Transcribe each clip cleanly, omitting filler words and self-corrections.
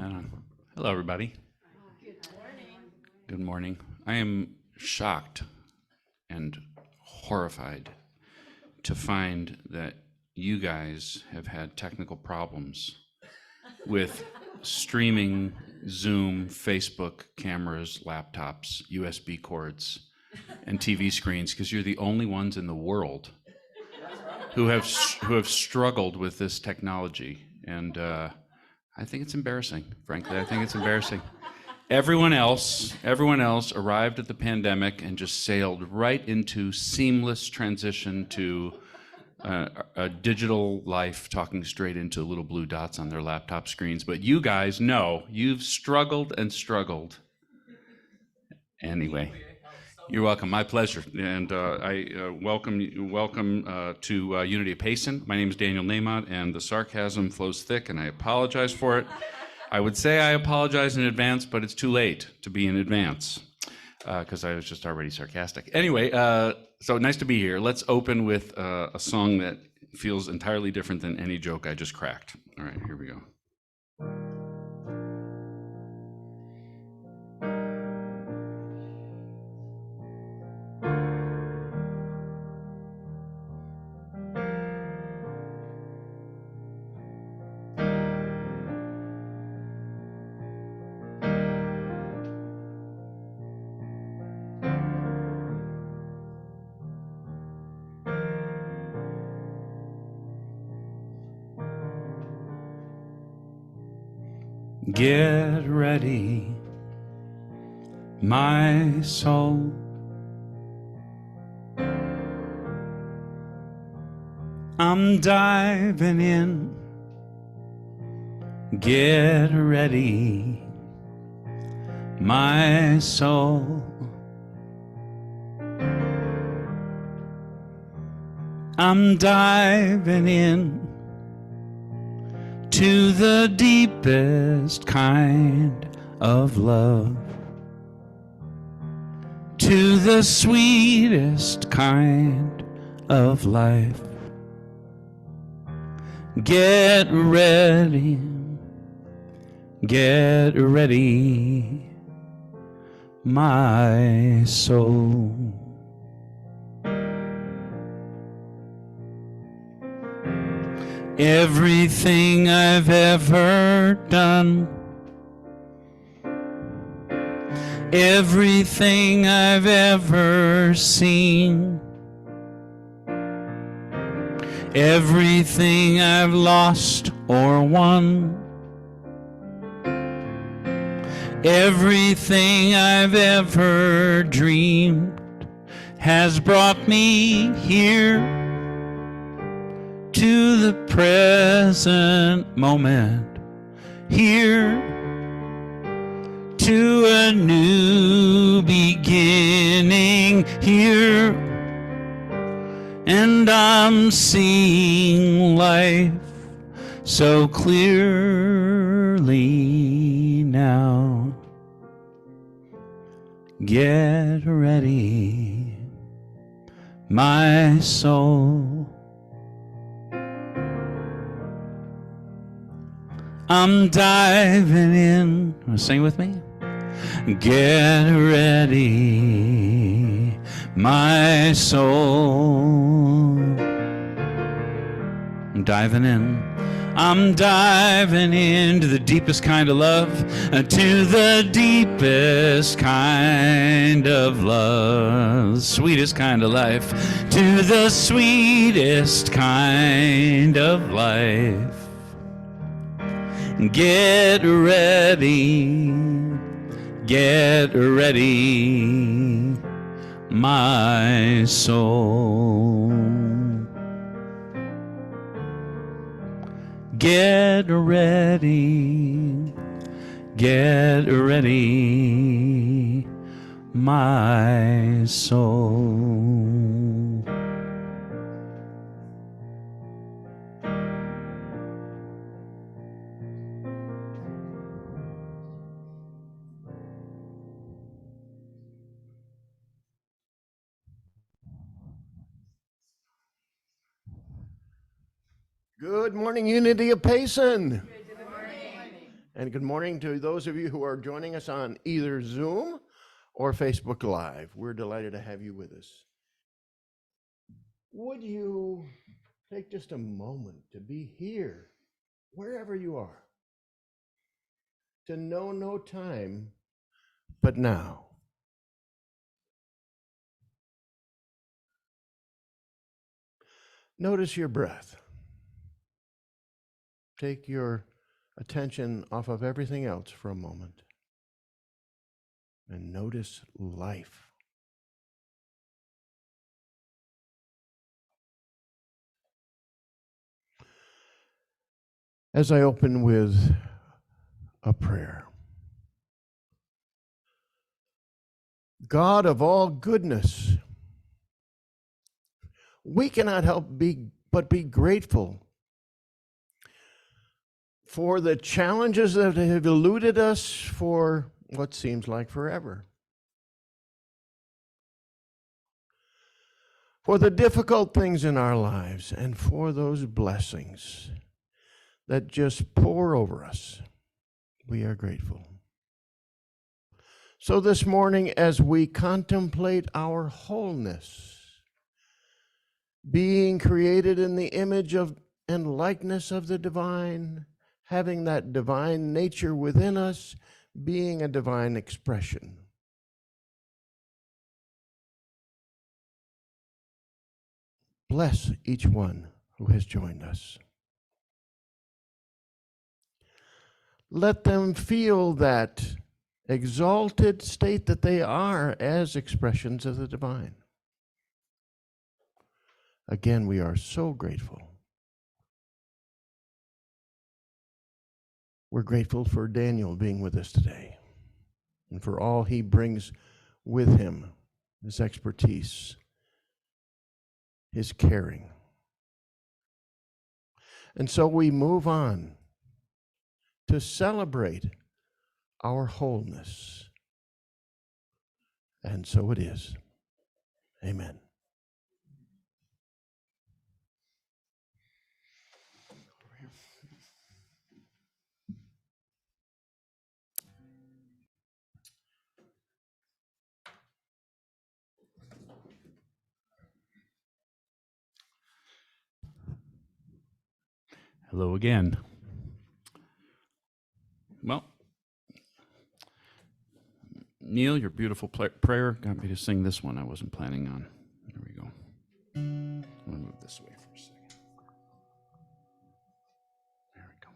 on. Hello, everybody. Good morning. Good morning. I am shocked and horrified to find that you guys have had technical problems with streaming Zoom, Facebook, cameras, laptops, USB cords, and TV screens, because you're the only ones in the world who have struggled with this technology. And I think it's embarrassing, frankly. I think it's embarrassing. Everyone else arrived at the pandemic and just sailed right into seamless transition to a digital life, talking straight into little blue dots on their laptop screens. But you guys, no, you've struggled and struggled. Anyway, you're welcome. My pleasure. And I welcome to Unity of Payson. My name is Daniel Nahmod, and the sarcasm flows thick, and I apologize for it. I would say I apologize in advance, but it's too late to be in advance because I was just already sarcastic. Anyway, so nice to be here. Let's open with a song that feels entirely different than any joke I just cracked. All right, here we go. Get ready, my soul. I'm diving in. Get ready, my soul. I'm diving in to the deepest kind of love, to the sweetest kind of life. Get ready, my soul. Everything I've ever done, everything I've ever seen, everything I've lost or won, everything I've ever dreamed has brought me here to the present moment, here to a new beginning, here, and I'm seeing life so clearly now. Get ready, my soul. I'm diving in. Want to sing with me? Get ready, my soul. I'm diving in. I'm diving into the deepest kind of love, to the deepest kind of love, the sweetest kind of life, to the sweetest kind of life. Get ready, my soul. Get ready, my soul. Good morning, Unity of Payson. Good morning. And good morning to those of you who are joining us on either Zoom or Facebook Live. We're delighted to have you with us. Would you take just a moment to be here, wherever you are, to know no time but now? Notice your breath. Take your attention off of everything else for a moment and notice life. As I open with a prayer. God of all goodness, we cannot help but be grateful for the challenges that have eluded us for what seems like forever. For the difficult things in our lives and for those blessings that just pour over us. We are grateful. So this morning, as we contemplate our wholeness, being created in the image of and likeness of the divine, having that divine nature within us, being a divine expression. Bless each one who has joined us. Let them feel that exalted state that they are as expressions of the divine. Again, we are so grateful. We're grateful for Daniel being with us today and for all he brings with him, his expertise, his caring. And so we move on to celebrate our wholeness. And so it is. Amen. Hello again. Well, Neil, your beautiful prayer got me to sing this one I wasn't planning on. There we go. I'm going to move this way for a second. There we go.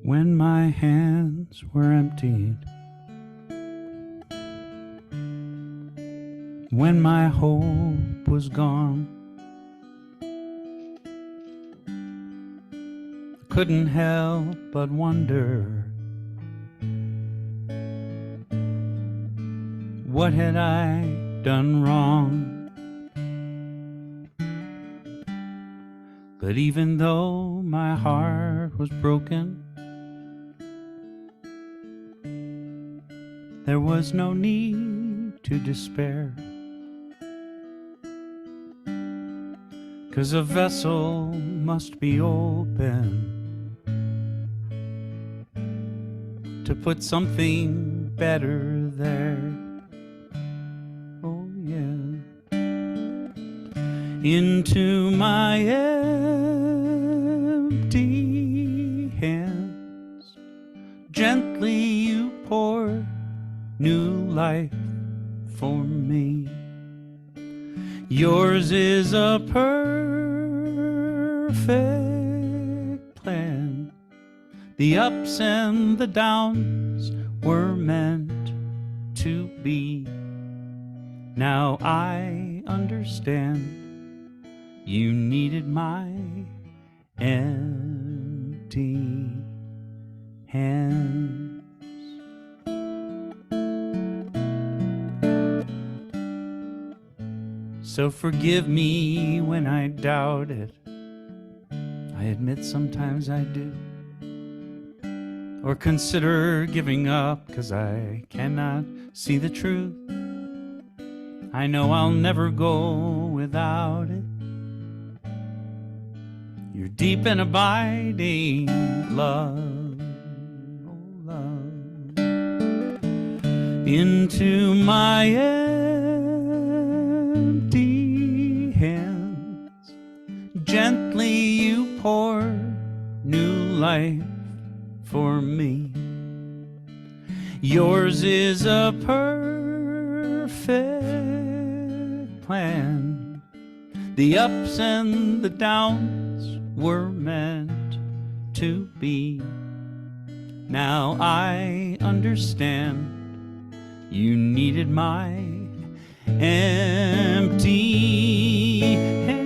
When my hands were emptied, when my hope was gone, I couldn't help but wonder, what had I done wrong? But even though my heart was broken, there was no need to despair, 'cause a vessel must be open to put something better there. Oh yeah. Into my empty hands, gently you pour new life for me. Yours is a perfect perfect plan. The ups and the downs were meant to be. Now I understand you needed my empty hands. So forgive me when I doubt it. I admit sometimes I do. Or consider giving up 'cause I cannot see the truth. I know I'll never go without it. Your deep and abiding love, oh love, into my empty hands. Gently you pour new life for me. Yours is a perfect plan. The ups and the downs were meant to be. Now I understand you needed my empty hands.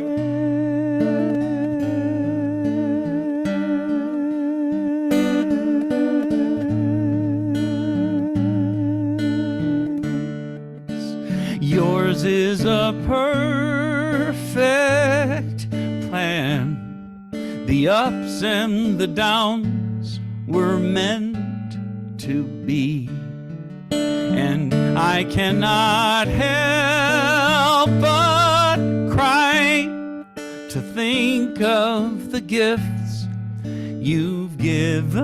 Yours is a perfect plan. The ups and the downs were meant to be. And I cannot help but cry to think of the gifts you've given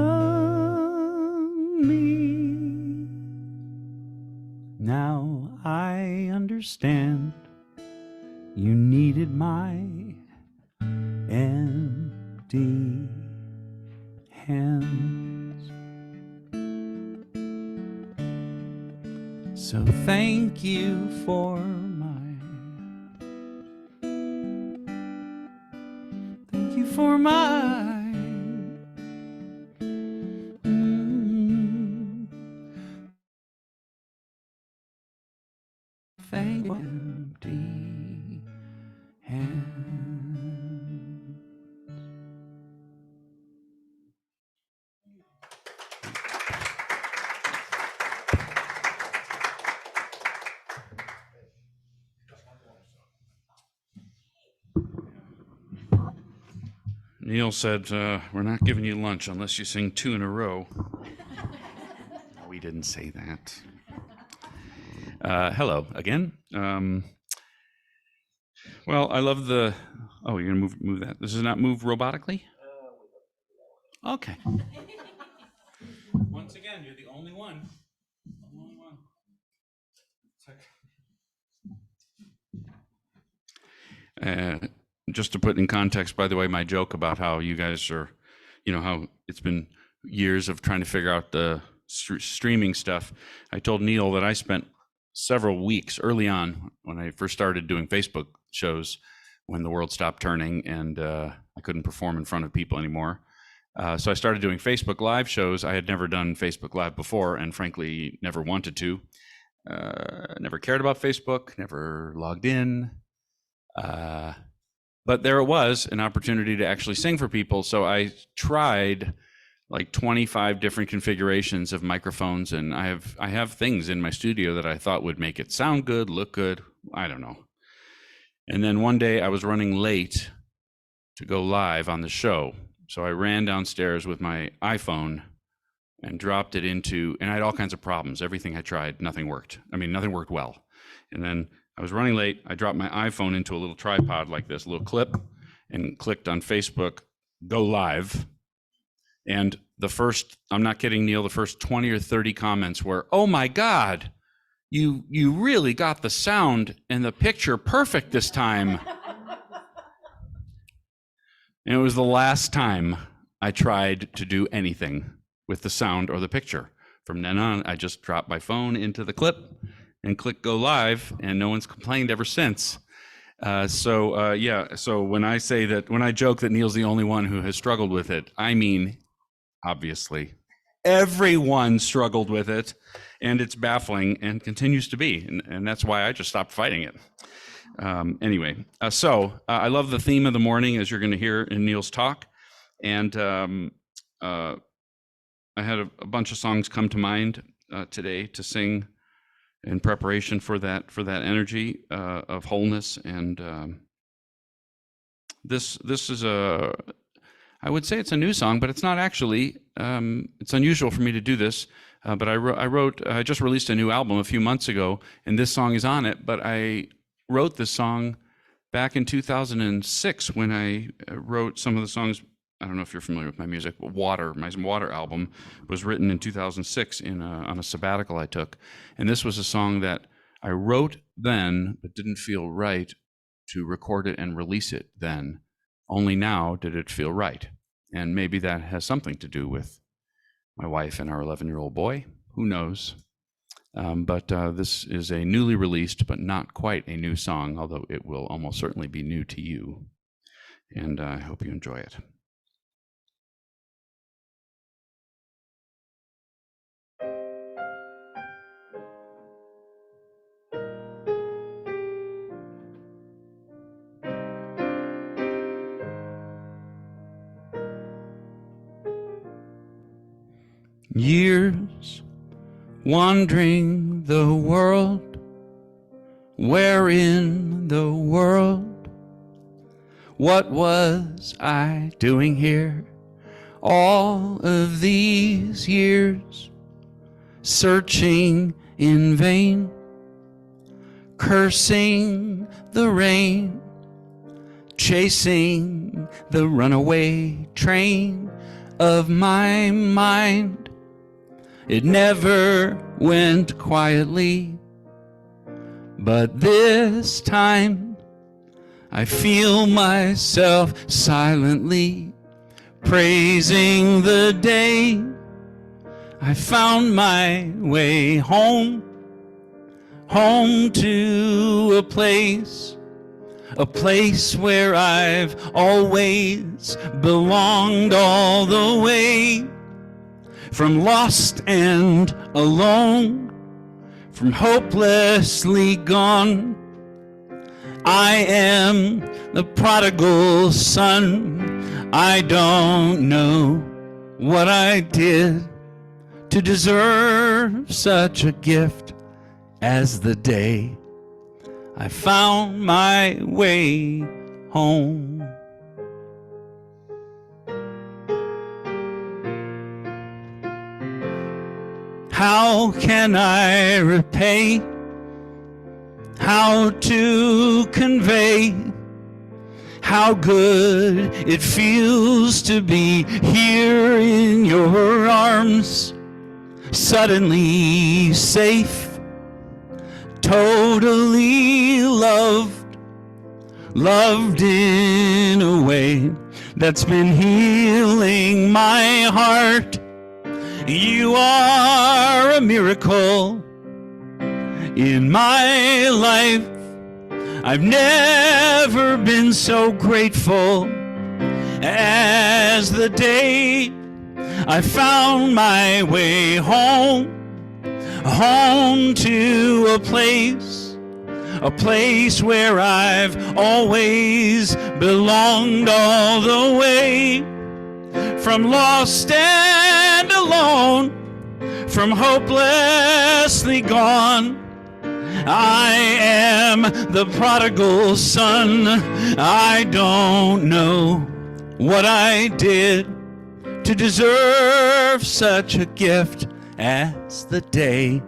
me. Now I understand you needed my empty hands. So thank you for my thank you, empty hands. Neal said, we're not giving you lunch unless you sing 2 in a row. We didn't say that. Hello again. Well, I love the... Oh, you're going to move that. This is not move robotically? Okay. Once again, you're the only one. Just to put in context, by the way, my joke about how you guys are, how it's been years of trying to figure out the streaming stuff. I told Neal that I spent several weeks early on when I first started doing Facebook shows when the world stopped turning and I couldn't perform in front of people anymore. So I started doing Facebook Live shows. I had never done Facebook Live before and frankly never wanted to. Never cared about Facebook, never logged in. But there it was, an opportunity to actually sing for people. So I tried like 25 different configurations of microphones, and I have things in my studio that I thought would make it sound good, look good. I don't know. And then one day I was running late to go live on the show. So I ran downstairs with my iPhone and dropped it into, and I had all kinds of problems. Everything I tried, nothing worked. Nothing worked well. And then I was running late. I dropped my iPhone into a little tripod like this, a little clip, and clicked on Facebook, go live. And the first, I'm not kidding, Neal, the first 20 or 30 comments were, oh my God, you really got the sound and the picture perfect this time. And it was the last time I tried to do anything with the sound or the picture. From then on, I just dropped my phone into the clip and click go live, and no one's complained ever since. So when I say that, when I joke that Neal's the only one who has struggled with it, I mean, obviously, everyone struggled with it, and it's baffling and continues to be, and that's why I just stopped fighting it. Anyway, I love the theme of the morning, as you're going to hear in Neal's talk, and I had a bunch of songs come to mind today to sing in preparation for that energy of wholeness. And this is I would say it's a new song, but it's not actually. It's unusual for me to do this, but I just released a new album a few months ago, and this song is on it. But I wrote this song back in 2006 when I wrote some of the songs. I don't know if you're familiar with my music, but my Water album was written in 2006 on a sabbatical I took. And this was a song that I wrote then, but didn't feel right to record it and release it then. Only now did it feel right. And maybe that has something to do with my wife and our 11-year-old boy. Who knows? But this is a newly released, but not quite a new song, although it will almost certainly be new to you. And I hope you enjoy it. Years wandering the world, where in the world, what was I doing here? All of these years, searching in vain, cursing the rain, chasing the runaway train of my mind. It never went quietly, but this time I feel myself silently praising the day I found my way home, home to a place where I've always belonged all the way. From lost and alone, from hopelessly gone, I am the prodigal son. I don't know what I did to deserve such a gift as the day I found my way home. How can I repay? How to convey how good it feels to be here in your arms, suddenly safe, totally loved in a way that's been healing my heart. You are a miracle in my life. I've never been so grateful as the day I found my way home, home to a place where I've always belonged all the way. From lost and alone, from hopelessly gone, I am the prodigal son. I don't know what I did to deserve such a gift as the day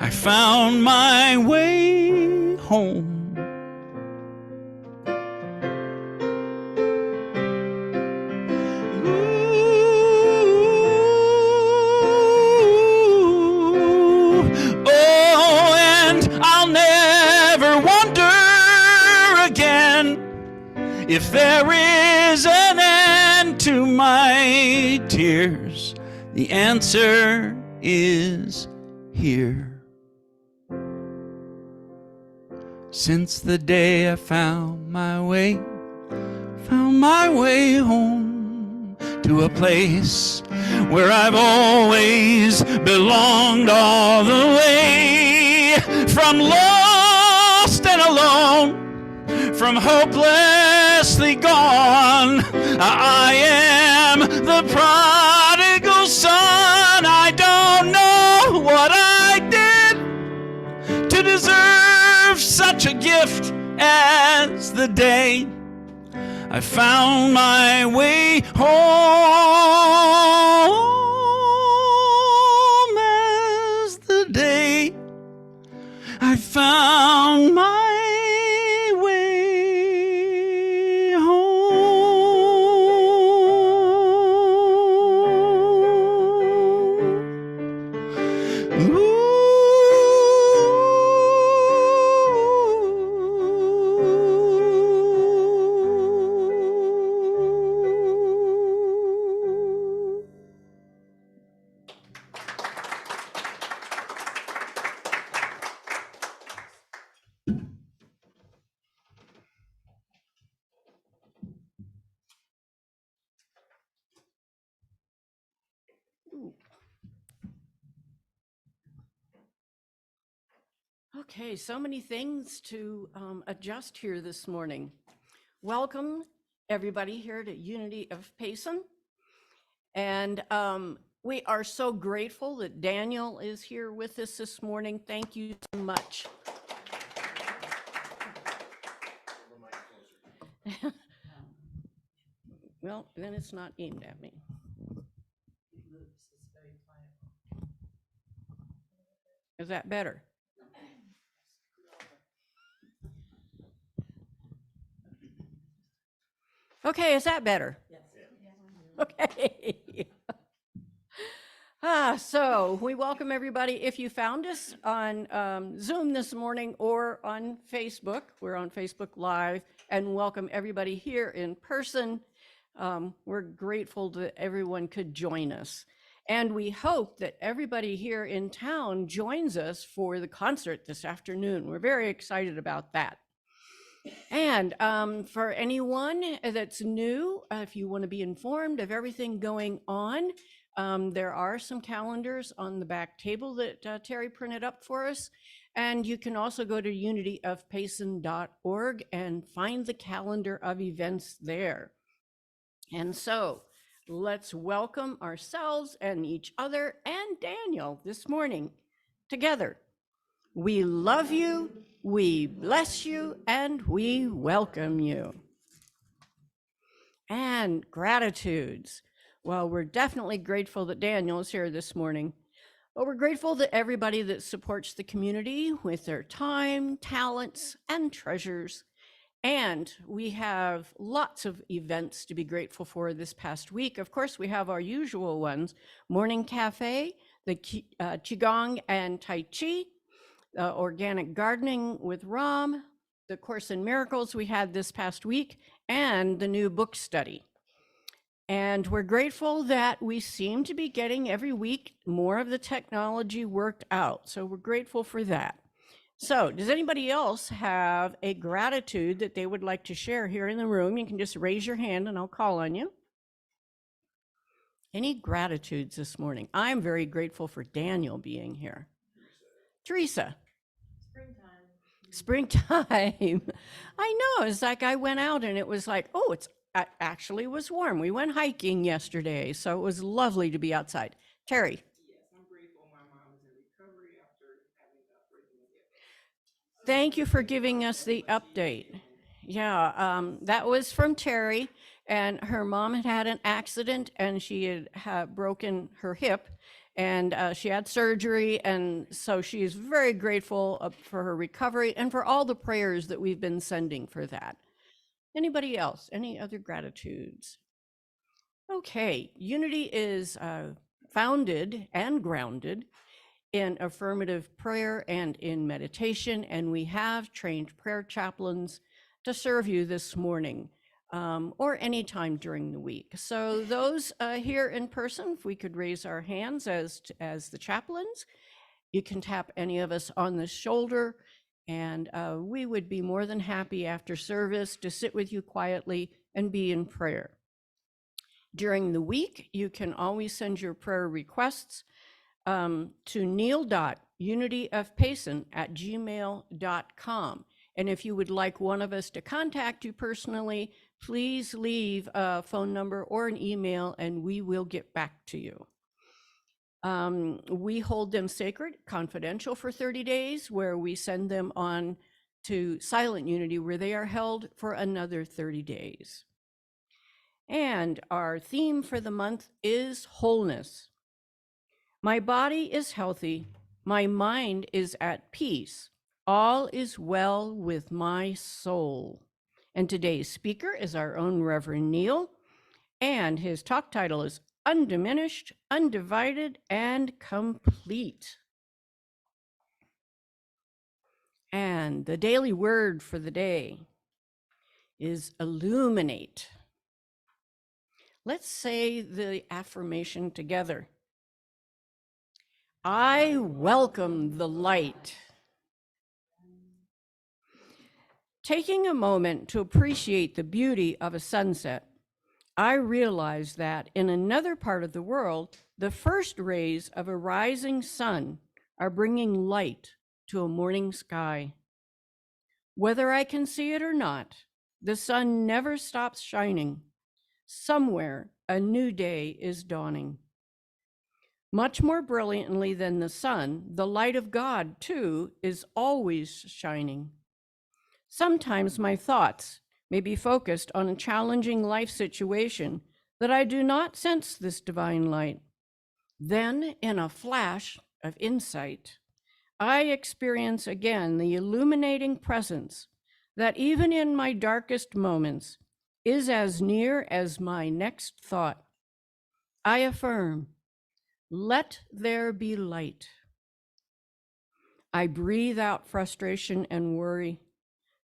I found my way home. If there is an end to my tears, the answer is here. since the day I found my way home to a place where I've always belonged all the way. From lost and alone, from hopelessly gone, I am the prodigal son. I don't know what I did to deserve such a gift as the day I found my way home, as the day I found my way home. Ooh. Okay, so many things to adjust here this morning. Welcome, everybody, here to Unity of Payson. And we are so grateful that Daniel is here with us this morning. Thank you so much. Well, then it's not aimed at me. Is that better? Okay, is that better? Yes. Okay. So we welcome everybody. If you found us on Zoom this morning or on Facebook, we're on Facebook Live, and welcome everybody here in person. We're grateful that everyone could join us. And we hope that everybody here in town joins us for the concert this afternoon. We're very excited about that. And for anyone that's new, if you want to be informed of everything going on, there are some calendars on the back table that Terry printed up for us. And you can also go to unityofpayson.org and find the calendar of events there. And so let's welcome ourselves and each other and Daniel this morning together. We love you, we bless you, and we welcome you. And gratitudes. Well, we're definitely grateful that Daniel is here this morning, but we're grateful that everybody that supports the community with their time, talents, and treasures. And we have lots of events to be grateful for this past week. Of course, we have our usual ones: Morning Cafe, the Qigong and Tai Chi, organic gardening with Ram, the Course in Miracles we had this past week, and the new book study. And we're grateful that we seem to be getting every week more of the technology worked out. So we're grateful for that. So does anybody else have a gratitude that they would like to share here in the room? You can just raise your hand and I'll call on you. Any gratitudes this morning? I'm very grateful for Daniel being here. Teresa. Springtime. I know. It's like I went out and it was like, oh, it actually was warm. We went hiking yesterday, so it was lovely to be outside. Terry. Yes, I'm grateful my mom is in recovery after having breaking a hip. Thank you for giving us the update. Yeah, that was from Terry, and her mom had had an accident and she had broken her hip, and she had surgery, and so she is very grateful for her recovery and for all the prayers that we've been sending for that. Anybody else? Any other gratitudes? Okay, Unity is founded and grounded in affirmative prayer and in meditation, and we have trained prayer chaplains to serve you this morning or anytime during the week. So those here in person, if we could raise our hands as the chaplains, you can tap any of us on the shoulder And we would be more than happy after service to sit with you quietly and be in prayer. During the week, you can always send your prayer requests to neil.unityofpayson@gmail.com. And if you would like one of us to contact you personally, please leave a phone number or an email and we will get back to you. We hold them sacred, confidential for 30 days, where we send them on to Silent Unity, where they are held for another 30 days. And our theme for the month is wholeness. My body is healthy. My mind is at peace. All is well with my soul. And today's speaker is our own Reverend Neal, and his talk title is Undiminished, Undivided, and Complete. And the daily word for the day is illuminate. Let's say the affirmation together. I welcome the light. Taking a moment to appreciate the beauty of a sunset, I realize that in another part of the world, the first rays of a rising sun are bringing light to a morning sky. Whether I can see it or not, the sun never stops shining. Somewhere, a new day is dawning. Much more brilliantly than the sun, the light of God, too, is always shining. Sometimes my thoughts may be focused on a challenging life situation that I do not sense this divine light. Then, in a flash of insight, I experience again the illuminating presence that even in my darkest moments is as near as my next thought. I affirm, let there be light. I breathe out frustration and worry.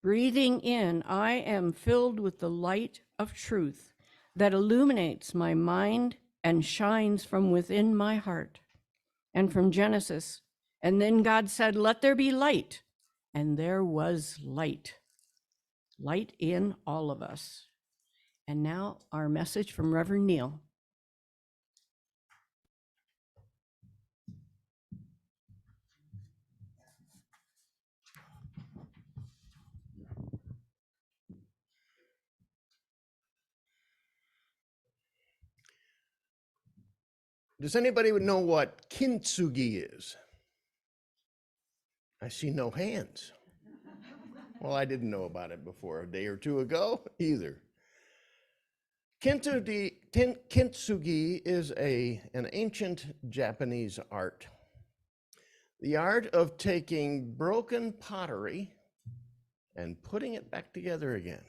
Breathing in, I am filled with the light of truth that illuminates my mind and shines from within my heart. And from Genesis, and then God said, let there be light. And there was light. Light in all of us. And now our message from Reverend Neal. Does anybody know what kintsugi is? I see no hands. Well, I didn't know about it before a day or two ago either. Kintsugi is an ancient Japanese art. The art of taking broken pottery and putting it back together again.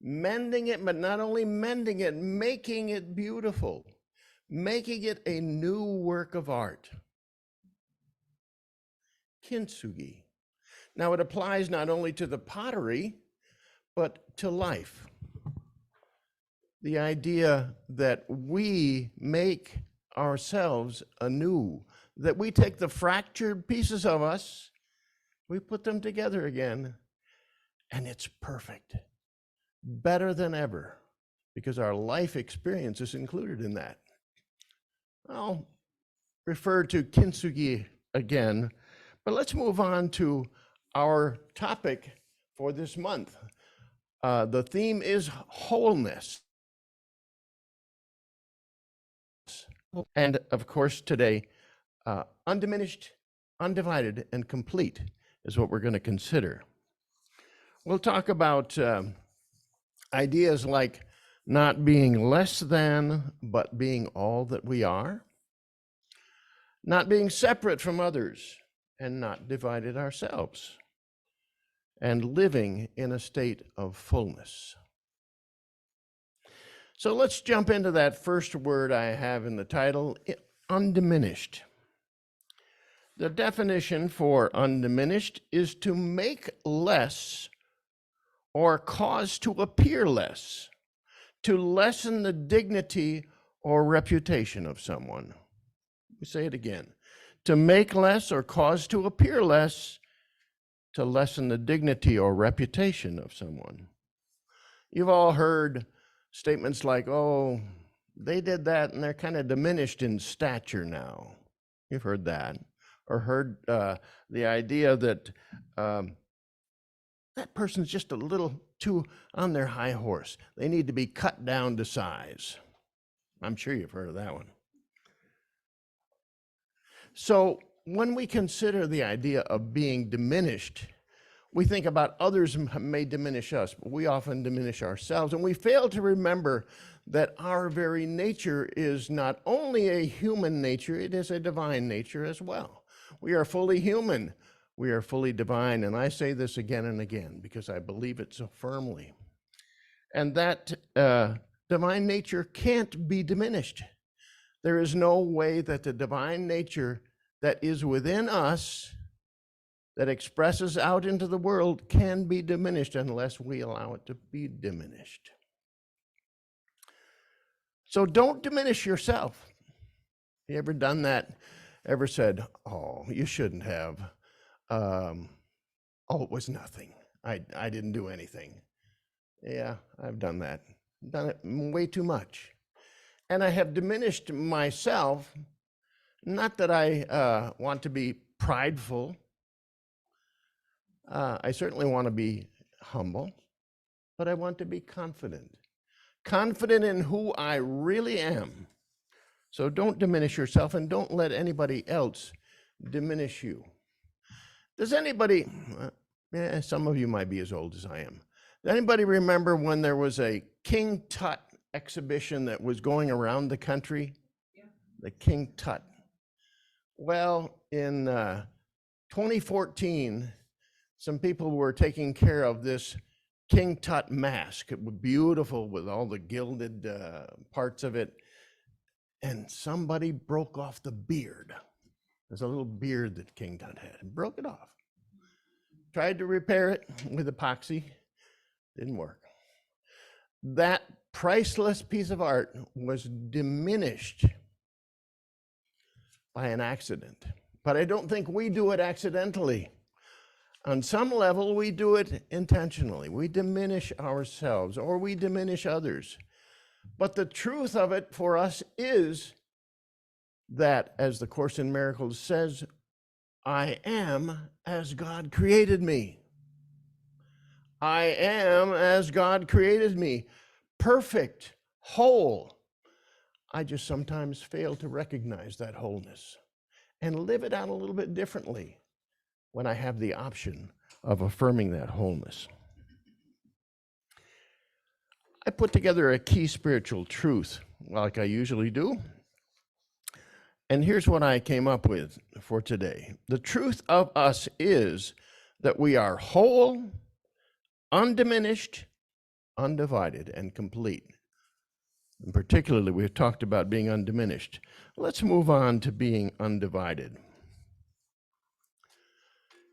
Mending it, but not only mending it, making it beautiful. Making it a new work of art. Kintsugi. Now it applies not only to the pottery, but to life. The idea that we make ourselves anew, that we take the fractured pieces of us, we put them together again, and it's perfect. Better than ever, because our life experience is included in that. I'll refer to kintsugi again, but let's move on to our topic for this month. The theme is wholeness. And of course today, undiminished, undivided, and complete is what we're going to consider. We'll talk about ideas like not being less than, but being all that we are. Not being separate from others and not divided ourselves. And living in a state of fullness. So let's jump into that first word I have in the title, undiminished. The definition for undiminished is to make less or cause to appear less, to lessen the dignity or reputation of someone. We say it again. To make less or cause to appear less, to lessen the dignity or reputation of someone. You've all heard statements like, oh, they did that and they're kind of diminished in stature now. You've heard that. Or heard the idea that that person's just a little too on their high horse. They need to be cut down to size. I'm sure you've heard of that one. So when we consider the idea of being diminished, we think about others may diminish us, but we often diminish ourselves, and we fail to remember that our very nature is not only a human nature, it is a divine nature as well. We are fully human, we are fully divine, and I say this again and again because I believe it so firmly. And that divine nature can't be diminished. There is no way that the divine nature that is within us, that expresses out into the world, can be diminished unless we allow it to be diminished. So don't diminish yourself. You ever done that? Ever said, oh, you shouldn't have. Oh, it was nothing. I didn't do anything. Yeah, I've done that. Done it way too much. And I have diminished myself, not that I want to be prideful. I certainly want to be humble, but I want to be confident. Confident in who I really am. So don't diminish yourself and don't let anybody else diminish you. Does anybody, some of you might be as old as I am. Does anybody remember when there was a King Tut exhibition that was going around the country? Yeah. The King Tut. Well, in 2014, some people were taking care of this King Tut mask. It was beautiful with all the gilded parts of it. And somebody broke off the beard. There's a little beard that King Tut had and broke it off. Tried to repair it with epoxy. Didn't work. That priceless piece of art was diminished by an accident. But I don't think we do it accidentally. On some level, we do it intentionally. We diminish ourselves or we diminish others. But the truth of it for us is that, as the Course in Miracles says, I am as God created me. I am as God created me, perfect, whole. I just sometimes fail to recognize that wholeness and live it out a little bit differently when I have the option of affirming that wholeness. I put together a key spiritual truth, like I usually do. And here's what I came up with for today. The truth of us is that we are whole, undiminished, undivided, and complete. And particularly, we've talked about being undiminished. Let's move on to being undivided.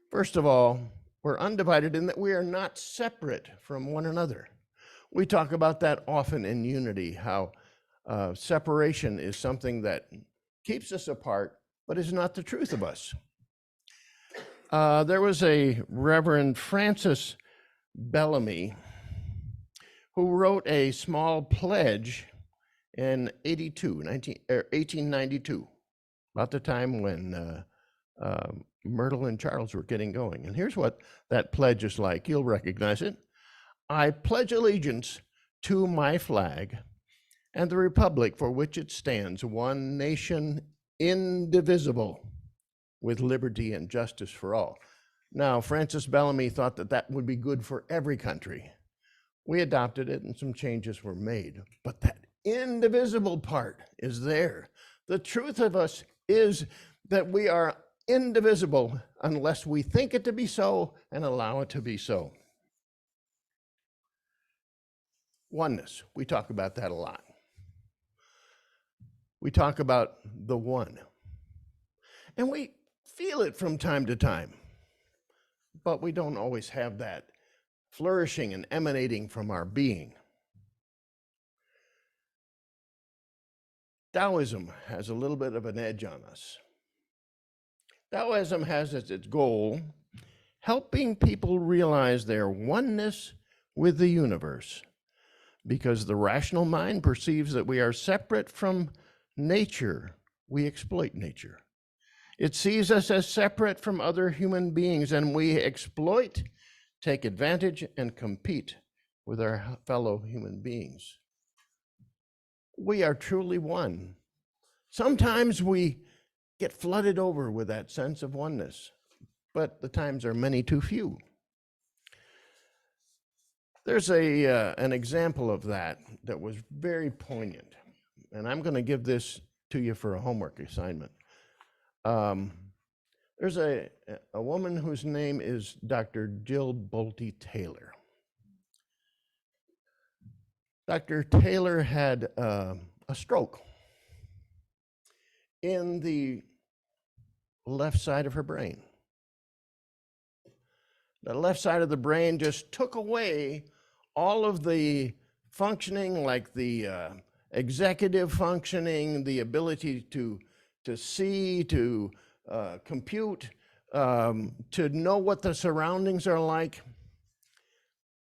First of all, we're undivided in that we are not separate from one another. We talk about that often in unity, how separation is something that keeps us apart, but is not the truth of us. There was a Reverend Francis Bellamy who wrote a small pledge in 1892, about the time when Myrtle and Charles were getting going. And here's what that pledge is like. You'll recognize it. I pledge allegiance to my flag and the republic for which it stands, one nation, indivisible, with liberty and justice for all. Now, Francis Bellamy thought that that would be good for every country. We adopted it and some changes were made, but that indivisible part is there. The truth of us is that we are indivisible unless we think it to be so and allow it to be so. Oneness, we talk about that a lot. We talk about the one. And we feel it from time to time, but we don't always have that flourishing and emanating from our being. Taoism has a little bit of an edge on us. Taoism has as its goal helping people realize their oneness with the universe, because the rational mind perceives that we are separate from nature. We exploit nature. It sees us as separate from other human beings, and we exploit, take advantage, and compete with our fellow human beings. We are truly one. Sometimes we get flooded over with that sense of oneness, but the times are many too few. There's an example of that was very poignant, and I'm going to give this to you for a homework assignment. There's a woman whose name is Dr. Jill Bolte Taylor. Dr. Taylor had a stroke in the left side of her brain. The left side of the brain just took away all of the functioning, like the executive functioning, the ability to see, to compute, to know what the surroundings are like.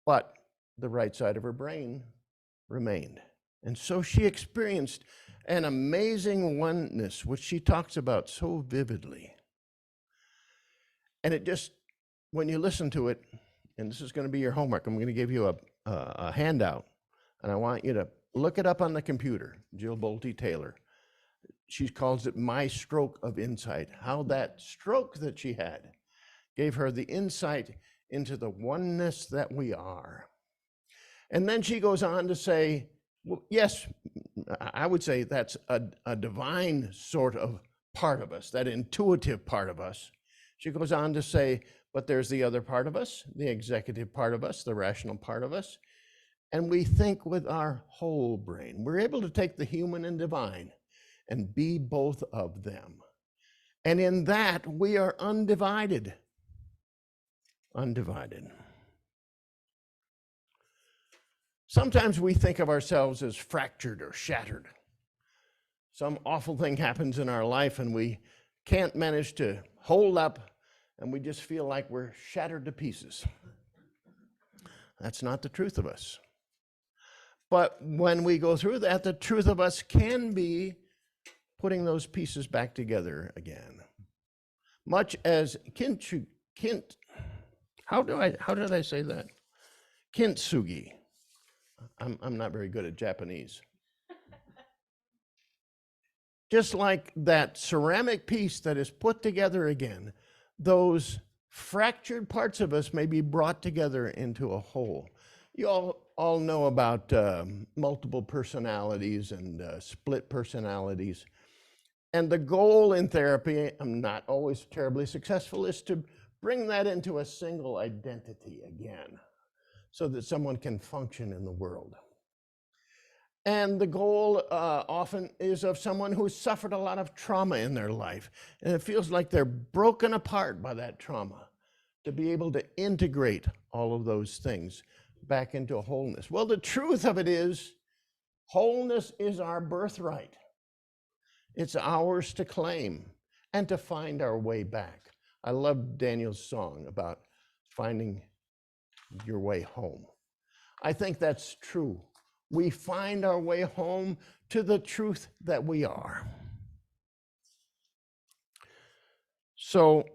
But the right side of her brain remained. And so she experienced an amazing oneness, which she talks about so vividly. And it just, when you listen to it, and this is going to be your homework, I'm going to give you a handout, and I want you to look it up on the computer, Jill Bolte Taylor. She calls it My Stroke of Insight, how that stroke that she had gave her the insight into the oneness that we are. And then she goes on to say, well, yes, I would say that's a divine sort of part of us, that intuitive part of us. She goes on to say, but there's the other part of us, the executive part of us, the rational part of us, and we think with our whole brain. We're able to take the human and divine and be both of them. And in that, we are undivided. Undivided. Sometimes we think of ourselves as fractured or shattered. Some awful thing happens in our life and we can't manage to hold up, and we just feel like we're shattered to pieces. That's not the truth of us. But when we go through that, the truth of us can be putting those pieces back together again. Much as how did I say that? Kintsugi. I'm not very good at Japanese. Just like that ceramic piece that is put together again, those fractured parts of us may be brought together into a whole. You all know about multiple personalities and split personalities. And the goal in therapy, I'm not always terribly successful, is to bring that into a single identity again, so that someone can function in the world. And the goal often is of someone who's suffered a lot of trauma in their life, and it feels like they're broken apart by that trauma, to be able to integrate all of those things back into a wholeness. Well, the truth of it is, wholeness is our birthright. It's ours to claim and to find our way back. I love Daniel's song about finding your way home. I think that's true. We find our way home to the truth that we are. So,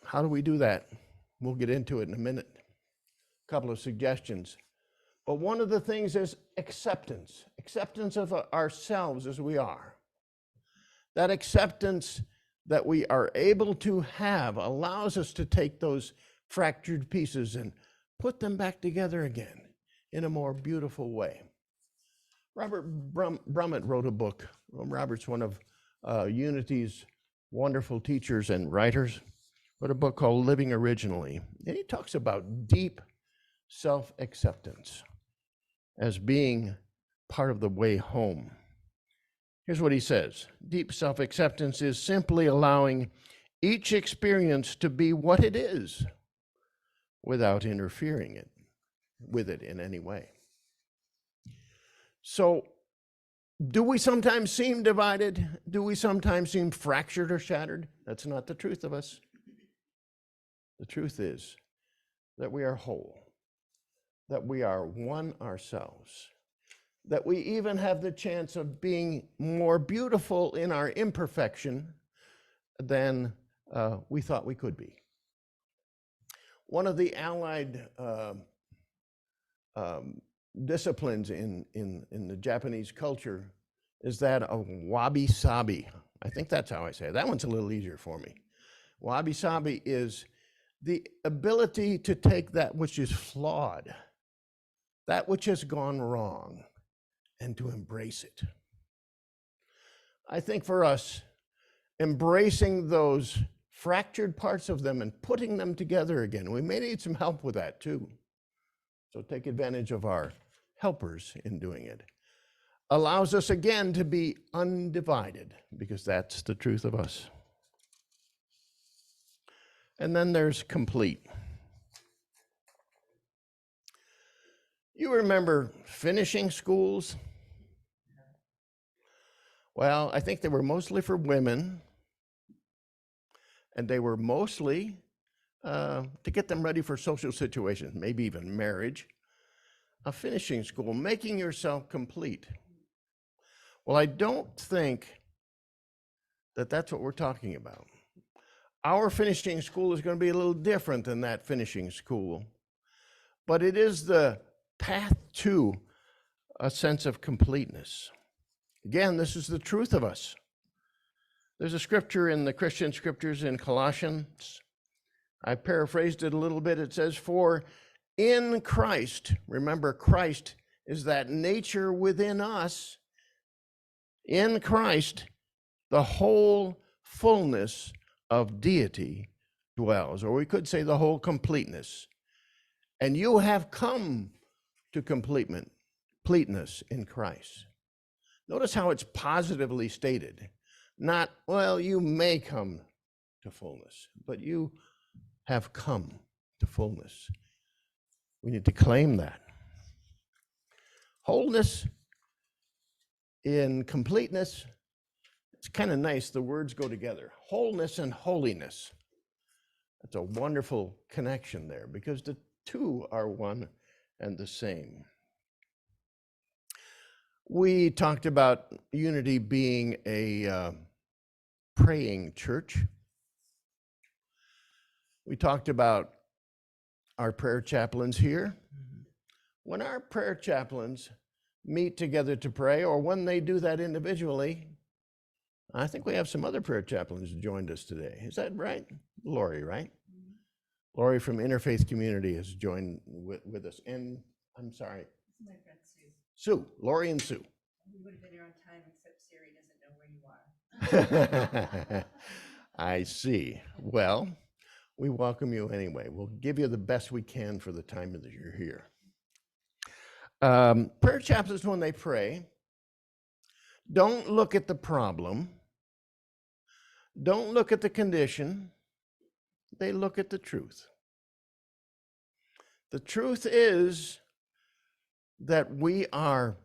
how do we do that? We'll get into it in a minute. A couple of suggestions. But one of the things is acceptance of ourselves as we are. That acceptance that we are able to have allows us to take those fractured pieces and put them back together again in a more beautiful way. Robert Brummett wrote a book. Robert's one of Unity's wonderful teachers and writers. Wrote a book called Living Originally. And he talks about deep self-acceptance as being part of the way home. Here's what he says. Deep self-acceptance is simply allowing each experience to be what it is without interfering with it in any way. So, do we sometimes seem divided? Do we sometimes seem fractured or shattered? That's not the truth of us. The truth is that we are whole, that we are one ourselves, that we even have the chance of being more beautiful in our imperfection than we thought we could be. One of the allied disciplines in the Japanese culture is that of wabi-sabi. I think that's how I say it. That one's a little easier for me. Wabi-sabi is the ability to take that which is flawed, that which has gone wrong, and to embrace it. I think for us, embracing those fractured parts of them and putting them together again, we may need some help with that too. So take advantage of our helpers in doing it. Allows us again to be undivided, because that's the truth of us. And then there's complete. You remember finishing schools? Well, I think they were mostly for women, and they were mostly to get them ready for social situations, maybe even marriage. A finishing school, making yourself complete. Well, I don't think that that's what we're talking about. Our finishing school is going to be a little different than that finishing school, but it is the path to a sense of completeness. Again, this is the truth of us. There's a scripture in the Christian scriptures in Colossians. I paraphrased it a little bit. It says, "For in Christ," remember, Christ is that nature within us. In Christ, the whole fullness of deity dwells, or we could say the whole completeness. And you have come to completeness in Christ. Notice how it's positively stated. Not, well, you may come to fullness, but you have come to fullness. We need to claim that. Wholeness in completeness, it's kind of nice. The words go together. Wholeness and holiness. That's a wonderful connection there, because the two are one and the same. We talked about Unity being a praying church. We talked about our prayer chaplains here. When our prayer chaplains meet together to pray, or when they do that individually, I think we have some other prayer chaplains who joined us today. Is that right? Lori, right? Mm-hmm. Lori from Interfaith Community has joined with us. And I'm sorry. This is my friend Sue. Sue, Lori and Sue. We would have been here on time, except Siri doesn't know where you are. I see. Well, we welcome you anyway. We'll give you the best we can for the time that you're here. Prayer chaplains, when they pray, don't look at the problem. Don't look at the condition. They look at the truth. The truth is that we are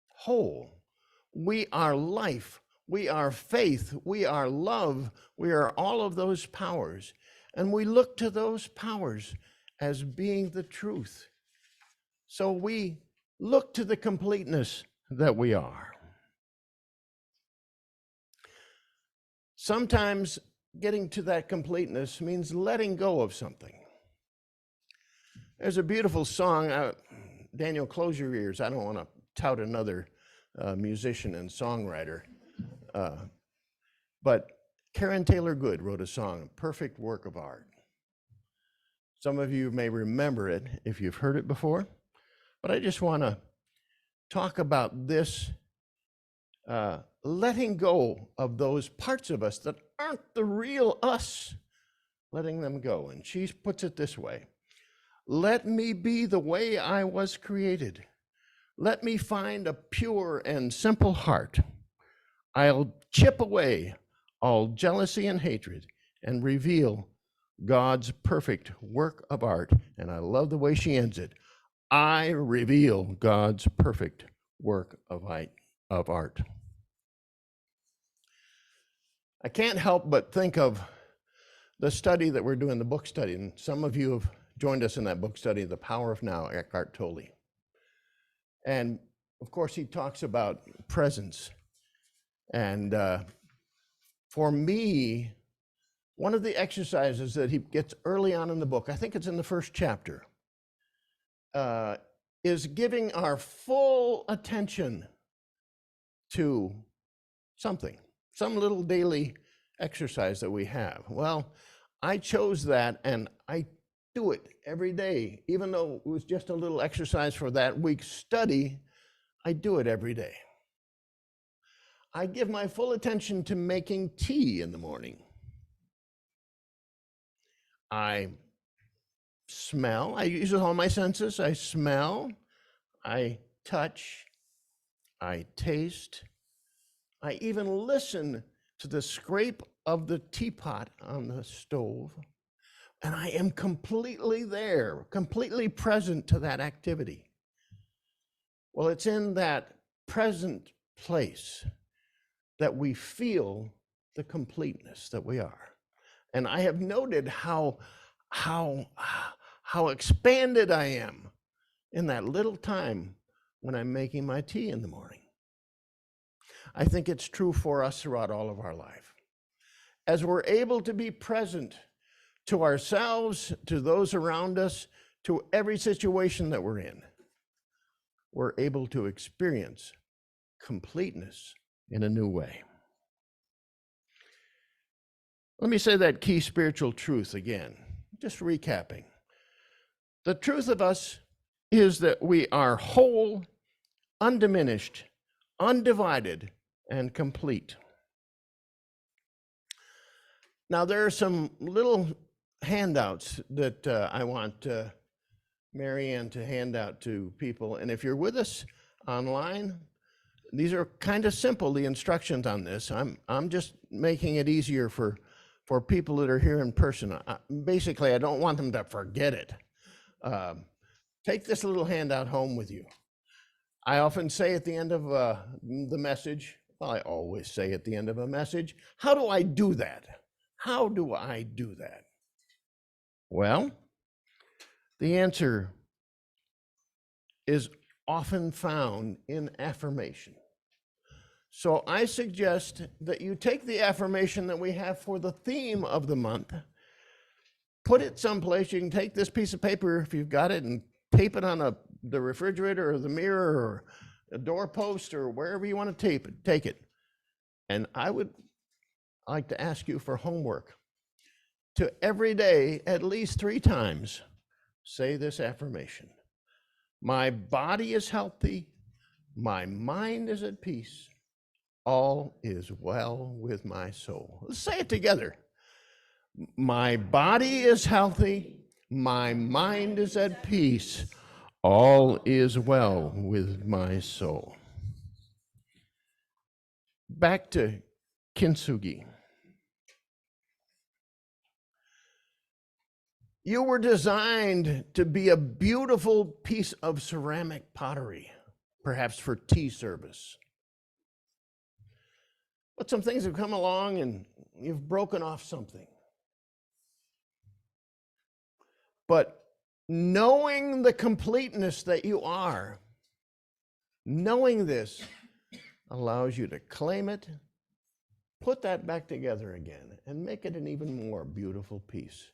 whole. We are life. We are faith. We are love. We are all of those powers. And we look to those powers as being the truth. So we look to the completeness that we are. Sometimes getting to that completeness means letting go of something. There's a beautiful song. Daniel, close your ears. I don't want to tout another musician and songwriter. But Karen Taylor Good wrote a song, A Perfect Work of Art. Some of you may remember it if you've heard it before, but I just want to talk about this letting go of those parts of us that aren't the real us, letting them go. And she puts it this way: let me be the way I was created. Let me find a pure and simple heart. I'll chip away all jealousy and hatred and reveal God's perfect work of art. And I love the way she ends it. I reveal God's perfect work of art. I can't help but think of the study that we're doing, the book study, and some of you have joined us in that book study, The Power of Now, Eckhart Tolle. And of course, he talks about presence. And for me, one of the exercises that he gets early on in the book, I think it's in the first chapter, is giving our full attention to something, some little daily exercise that we have. Well, I chose that and I do it every day. Even though it was just a little exercise for that week's study, I do it every day. I give my full attention to making tea in the morning. I smell, I use all my senses. I smell, I touch, I taste, I even listen to the scrape of the teapot on the stove, and I am completely there, completely present to that activity. Well, it's in that present place that we feel the completeness that we are. And I have noted how expanded I am in that little time when I'm making my tea in the morning. I think it's true for us throughout all of our life. As we're able to be present to ourselves, to those around us, to every situation that we're in, we're able to experience completeness in a new way. Let me say that key spiritual truth again, just recapping. The truth of us is that we are whole, undiminished, undivided, and complete. Now, there are some little handouts that I want Mary Ann to hand out to people. And if you're with us online, these are kind of simple, the instructions on this. I'm just making it easier for people that are here in person. Basically, I don't want them to forget it. Take this little handout home with you. I often say at the end of the message, well, I always say at the end of a message, how do I do that? How do I do that? Well, the answer is often found in affirmation. So I suggest that you take the affirmation that we have for the theme of the month, put it someplace. You can take this piece of paper if you've got it and tape it on the refrigerator or the mirror or a doorpost or wherever you want to take it. And I would like to ask you for homework to every day, at least 3 times, say this affirmation. My body is healthy. My mind is at peace. All is well with my soul. Let's say it together. My body is healthy. My mind is at peace. All is well with my soul. Back to kintsugi. You were designed to be a beautiful piece of ceramic pottery, perhaps for tea service. But some things have come along and you've broken off something. But knowing the completeness that you are, knowing this allows you to claim it, put that back together again, and make it an even more beautiful piece.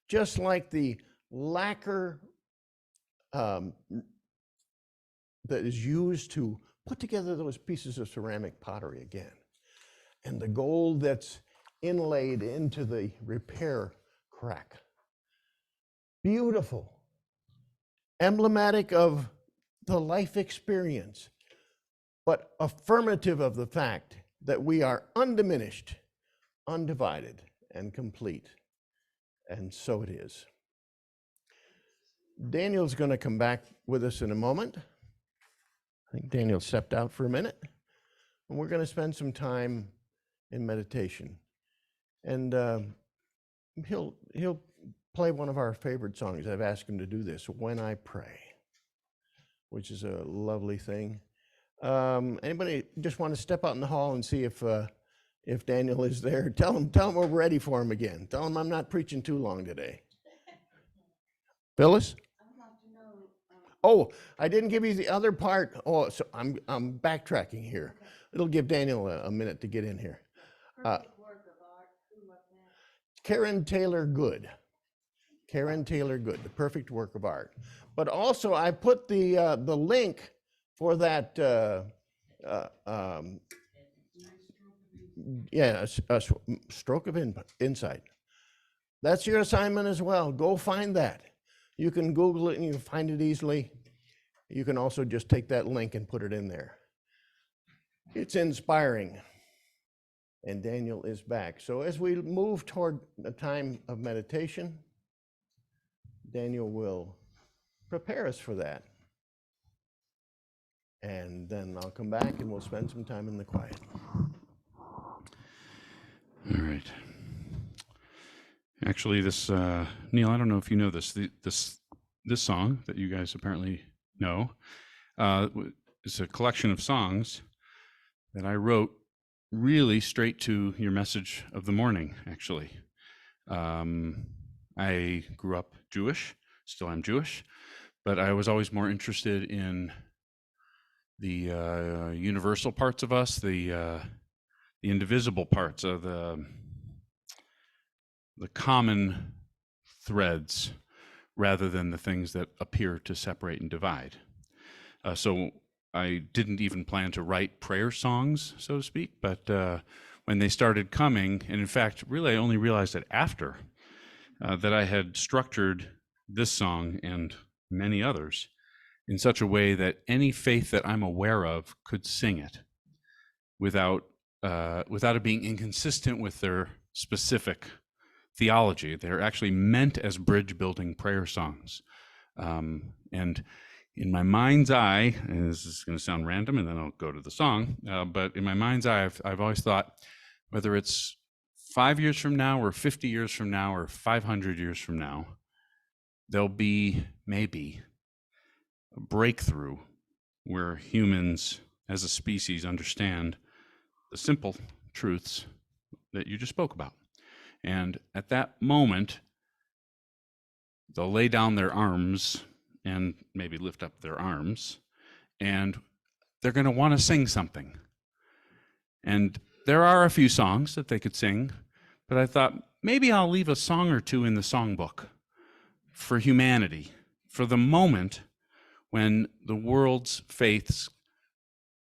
Just like the lacquer that is used to put together those pieces of ceramic pottery again. And the gold that's inlaid into the repair crack. Beautiful. Emblematic of the life experience, but affirmative of the fact that we are undiminished, undivided, and complete. And so it is. Daniel's going to come back with us in a moment. I think Daniel stepped out for a minute. And we're going to spend some time in meditation. And he'll play one of our favorite songs. I've asked him to do this, When I Pray, which is a lovely thing. Anybody just want to step out in the hall and see if if Daniel is there. Tell him we're ready for him again. Tell him I'm not preaching too long today. Phyllis? Oh, I didn't give you the other part. Oh, so I'm backtracking here. It'll give Daniel a minute to get in here. Karen Taylor Good. Karen Taylor Good, The Perfect Work of Art. But also, I put the link for that. Stroke of insight. That's your assignment as well. Go find that. You can Google it and you can find it easily. You can also just take that link and put it in there. It's inspiring. And Daniel is back. So as we move toward a time of meditation, Daniel will prepare us for that. And then I'll come back and we'll spend some time in the quiet. All right. Actually, this Neal, I don't know if you know this. This song that you guys apparently know is a collection of songs that I wrote really straight to your message of the morning. Actually, I grew up Jewish. Still, I'm Jewish, but I was always more interested in the universal parts of us, the indivisible parts of the common threads, rather than the things that appear to separate and divide. So I didn't even plan to write prayer songs, so to speak, but when they started coming, and in fact, really I only realized it after, that I had structured this song and many others in such a way that any faith that I'm aware of could sing it without it being inconsistent with their specific theology. They're actually meant as bridge-building prayer songs. And in my mind's eye, and this is going to sound random, and then I'll go to the song, but in my mind's eye, I've always thought, whether it's 5 years from now or 50 years from now or 500 years from now, there'll be maybe a breakthrough where humans as a species understand the simple truths that you just spoke about. And at that moment, they'll lay down their arms and maybe lift up their arms, and they're going to want to sing something. And there are a few songs that they could sing, but I thought maybe I'll leave a song or two in the songbook for humanity, for the moment when the world's faiths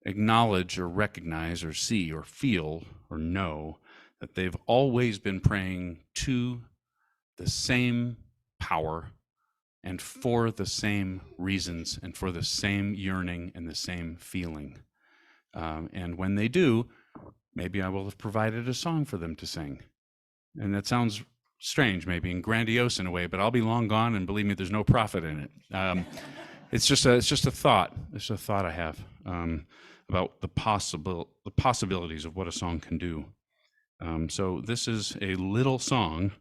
acknowledge or recognize or see or feel or know that they've always been praying to the same power and for the same reasons and for the same yearning and the same feeling. And when they do, maybe I will have provided a song for them to sing. And that sounds strange, maybe, and grandiose in a way, but I'll be long gone, and believe me, there's no profit in it. It's just a thought. It's a thought I have about the possibilities of what a song can do. So this is a little song,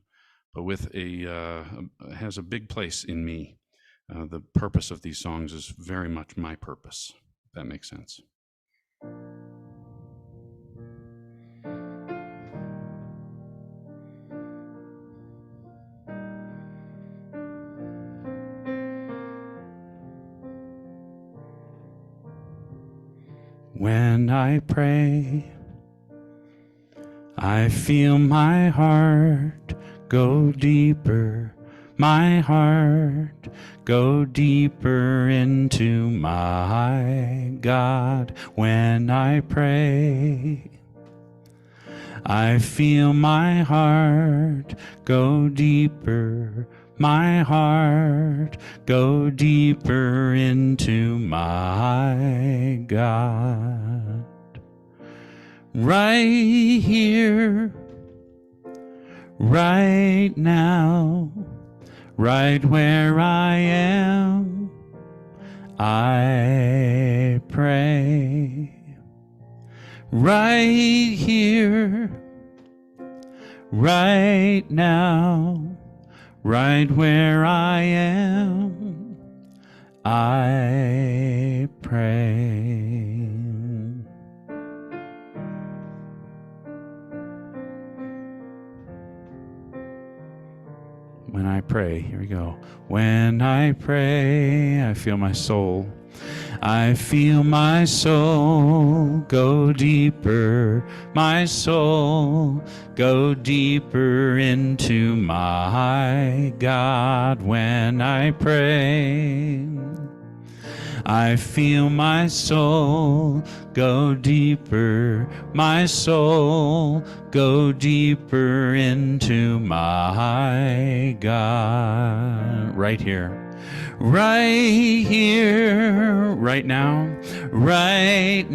but with has a big place in me. The purpose of these songs is very much my purpose, if that makes sense. When I pray, I feel my heart go deeper, my heart go deeper into my God. When I pray, I feel my heart go deeper, my heart go deeper into my God. Right here, right now, right where I am, I pray. Right here, right now, right where I am, I pray. pray. Here we go. When I pray, I feel my soul. I feel my soul go deeper. My soul go deeper into my God. When I pray, I feel my soul go deeper, my soul go deeper into my God. Right here, right now, right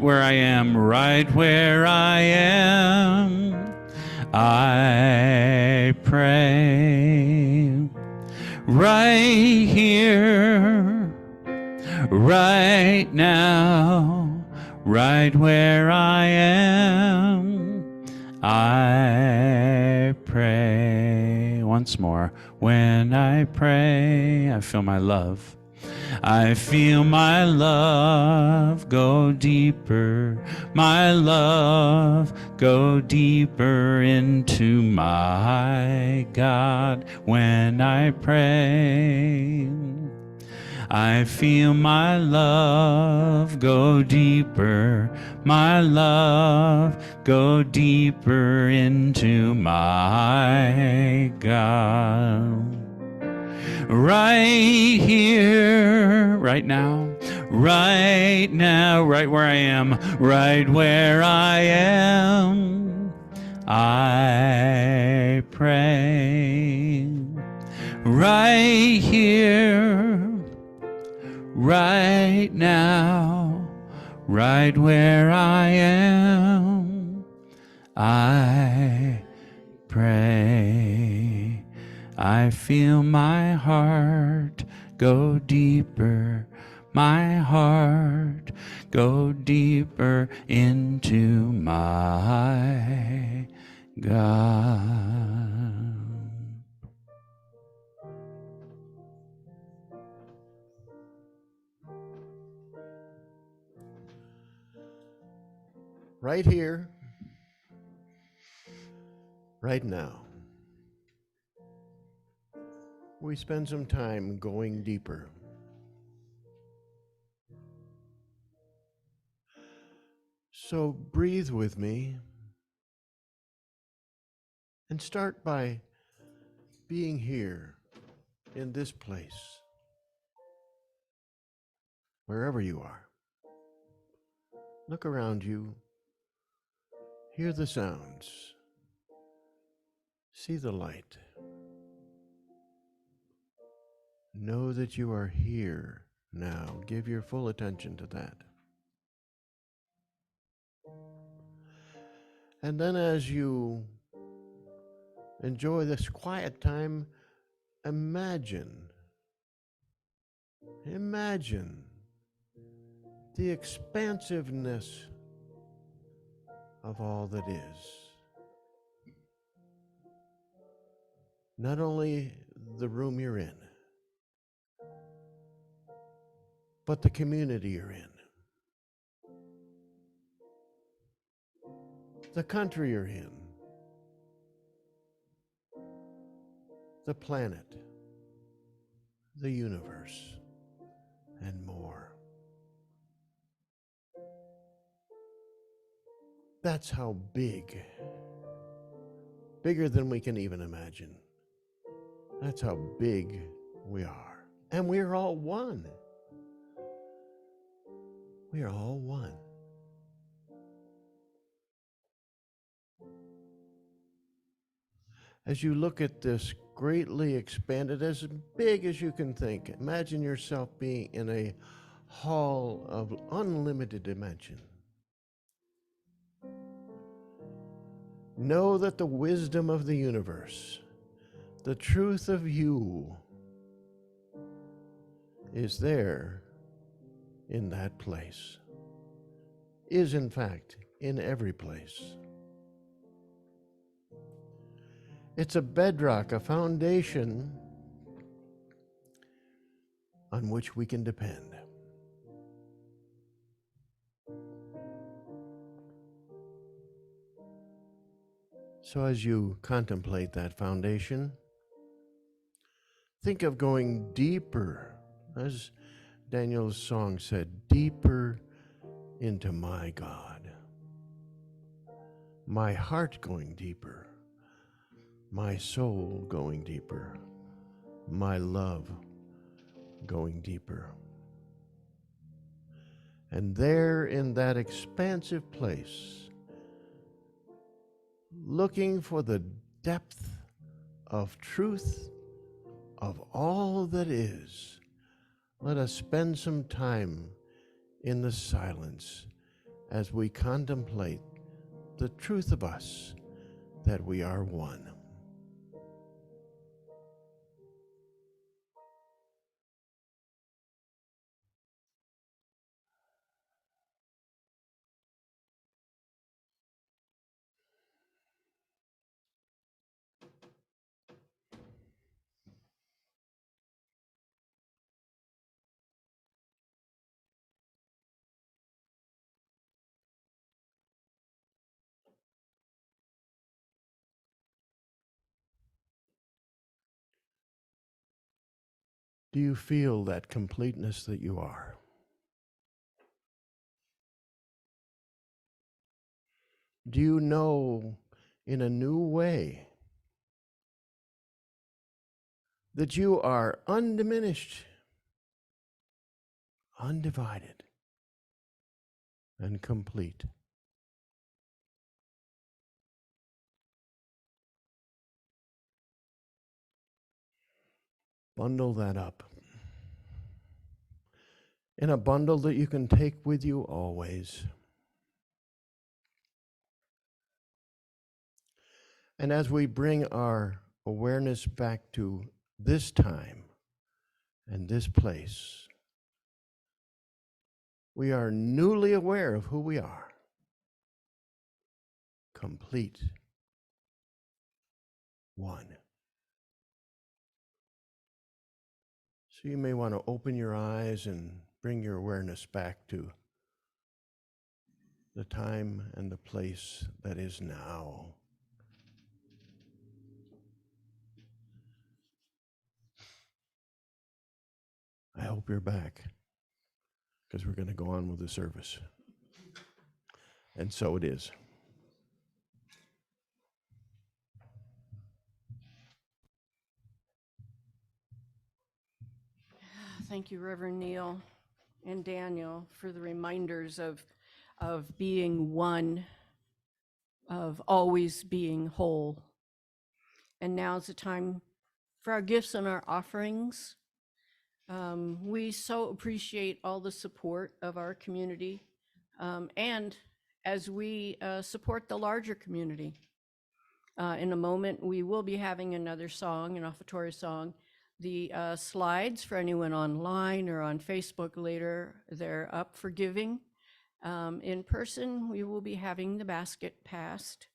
where I am, right where I am. I pray right here, right now, right where I am. I pray. Once more. When I pray, I feel my love. I feel my love go deeper, my love go deeper into my God. When I pray, I feel my love go deeper, my love go deeper into my God. Right here, right now, right where I am, right where I am. I pray. Right here, right now, right where I am, I pray. I feel my heart go deeper, my heart go deeper into my God. Right here, right now. We spend some time going deeper. So breathe with me and start by being here in this place, wherever you are. Look around you, hear the sounds, see the light. Know that you are here now. Give your full attention to that. And then as you enjoy this quiet time, imagine the expansiveness of all that is. Not only the room you're in, but the community you're in, the country you're in, the planet, the universe, and more. That's how bigger than we can even imagine. That's how big we are. And we're all one. We are all one. As you look at this greatly expanded, as big as you can think, imagine yourself being in a hall of unlimited dimension. Know that the wisdom of the universe, the truth of you, is there in that place, is in fact in every place. It's a bedrock, a foundation on which we can depend. So as you contemplate that foundation, Think of going deeper, as Daniel's song said, deeper into my God. My heart going deeper, my soul going deeper, my love going deeper. And there in that expansive place, looking for the depth of truth of all that is, let us spend some time in the silence as we contemplate the truth of us, that we are one. Do you feel that completeness that you are? Do you know in a new way that you are undiminished, undivided, and complete? Bundle that up in a bundle that you can take with you always. And as we bring our awareness back to this time and this place, we are newly aware of who we are. Complete. One. So you may want to open your eyes and bring your awareness back to the time and the place that is now. I hope you're back, because we're going to go on with the service. And so it is. Thank you, Reverend Neal and Daniel, for the reminders of being one, of always being whole. And now's the time for our gifts and our offerings. We so appreciate all the support of our community, and as we support the larger community. In a moment, we will be having another song, an offertory song. The slides for anyone online or on Facebook later, they're up for giving. In person, we will be having the basket passed.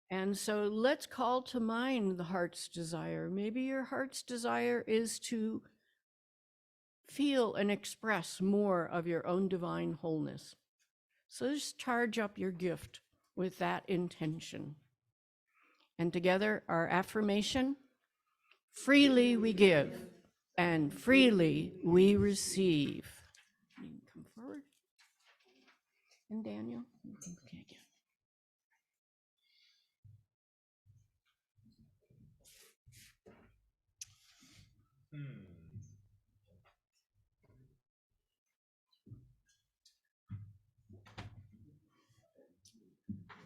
And so let's call to mind the heart's desire. Maybe your heart's desire is to feel and express more of your own divine wholeness. So just charge up your gift with that intention. And together, our affirmation: freely we give, and freely we receive. You can come forward. And Daniel, you can okay, again.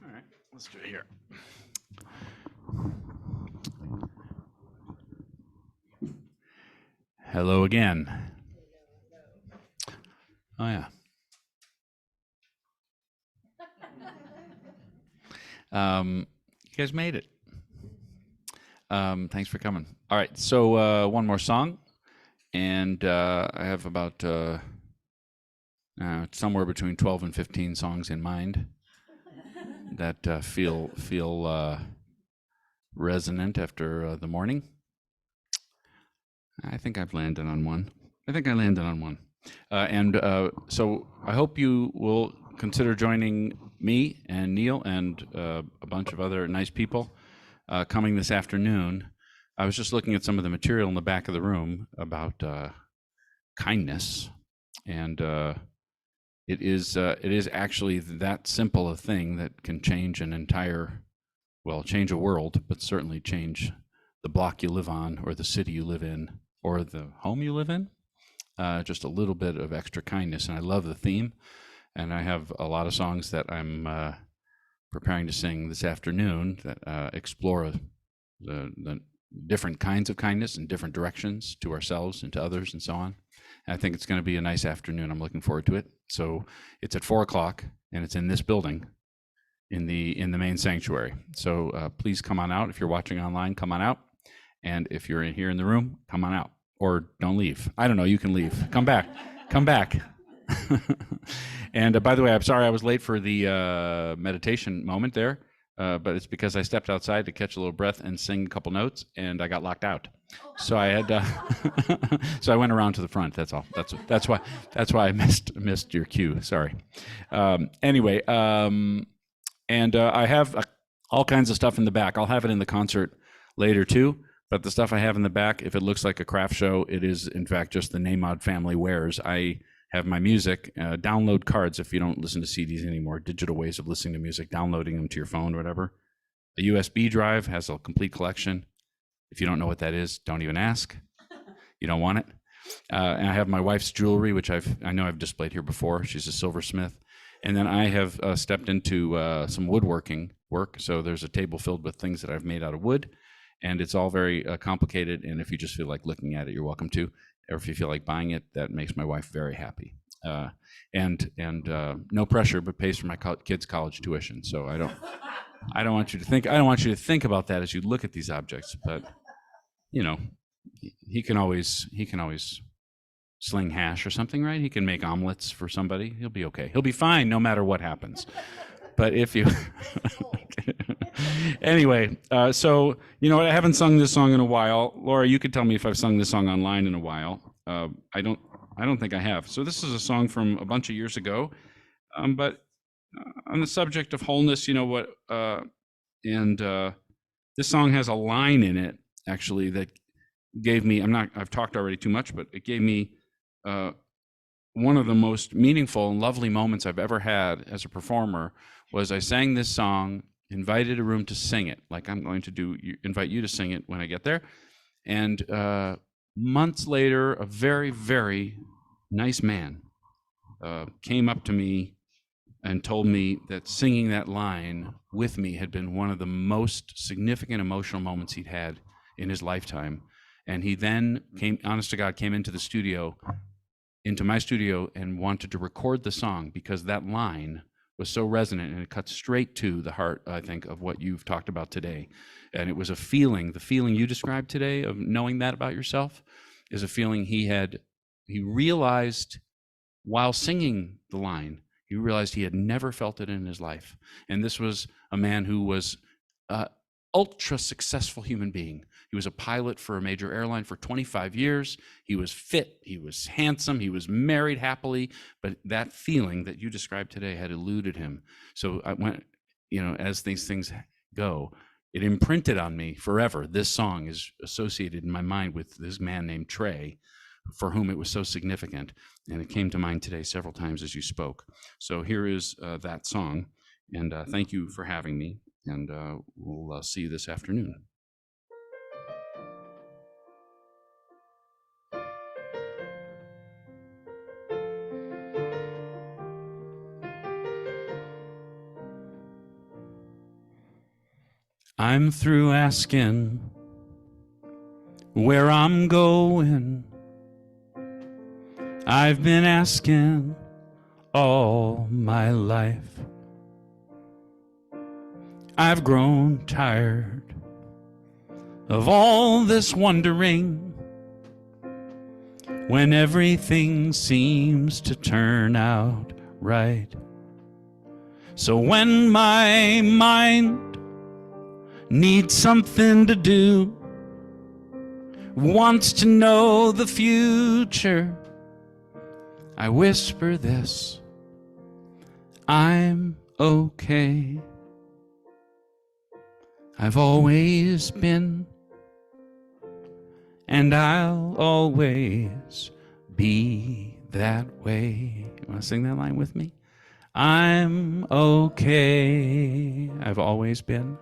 All right, let's do it here. Hello again. Oh, yeah. You guys made it. Thanks for coming. All right, so one more song, and I have about somewhere between 12 and 15 songs in mind that feel resonant after the morning. I think I've landed on one. And so I hope you will consider joining me and Neil and a bunch of other nice people coming this afternoon I was just looking at some of the material in the back of the room about kindness, and it is actually that simple a thing that can change an entire, well, change a world, but certainly change the block you live on, or the city you live in, or the home you live in. Just a little bit of extra kindness, and I love the theme. And I have a lot of songs that I'm preparing to sing this afternoon that explore the different kinds of kindness in different directions to ourselves and to others and so on. And I think it's going to be a nice afternoon. I'm looking forward to it. So it's at 4 o'clock, and it's in this building in the main sanctuary. So please come on out. If you're watching online, come on out. And if you're in here in the room, come on out, or don't leave. I don't know. You can leave. Come back. Come back. And by the way, I'm sorry I was late for the meditation moment there, but it's because I stepped outside to catch a little breath and sing a couple notes, and I got locked out. So I had so I went around to the front. That's all. That's why I missed your cue. Sorry. Anyway, and I have all kinds of stuff in the back. I'll have it in the concert later too. But the stuff I have in the back, if it looks like a craft show, it is in fact just the Nahmod family wares. I have my music, download cards if you don't listen to CDs anymore, digital ways of listening to music, downloading them to your phone or whatever. A USB drive has a complete collection. If you don't know what that is, don't even ask. You don't want it. And I have my wife's jewelry, which I know I've displayed here before. She's a silversmith. And then I have stepped into some woodworking work. So there's a table filled with things that I've made out of wood. And it's all very complicated. And if you just feel like looking at it, you're welcome to. Or if you feel like buying it, that makes my wife very happy. And no pressure, but pays for my kids' college tuition. So I don't want you to think about that as you look at these objects. But you know, he can always sling hash or something, right? He can make omelets for somebody. He'll be okay. He'll be fine no matter what happens. But if you anyway, so you know what? I haven't sung this song in a while. Laura, you could tell me if I've sung this song online in a while. I don't think I have. So this is a song from a bunch of years ago. But on the subject of wholeness, you know what? This song has a line in it actually that gave me. I've talked already too much, but it gave me one of the most meaningful and lovely moments I've ever had as a performer. Was I sang this song, invited a room to sing it, like I'm going to invite you to sing it when I get there. And months later, a very, very nice man came up to me and told me that singing that line with me had been one of the most significant emotional moments he'd had in his lifetime. And he then honest to God, came into my studio and wanted to record the song because that line was so resonant and it cut straight to the heart, I think, of what you've talked about today. And it was a feeling, the feeling you described today of knowing that about yourself is a feeling he realized while singing the line, he realized he had never felt it in his life. And this was a man who was an ultra successful human being. He was a pilot for a major airline for 25 years. He was fit, he was handsome, he was married happily, but that feeling that you described today had eluded him. So I went, as these things go, it imprinted on me forever. This song is associated in my mind with this man named Trey, for whom it was so significant. And it came to mind today several times as you spoke. So here is that song. And thank you for having me. And we'll see you this afternoon. I'm through asking where I'm going. I've been asking all my life. I've grown tired of all this wondering when everything seems to turn out right. So when my mind needs something to do, wants to know the future, I whisper this: I'm okay. I've always been and I'll always be that way. You want to sing that line with me? I'm okay. I've always been,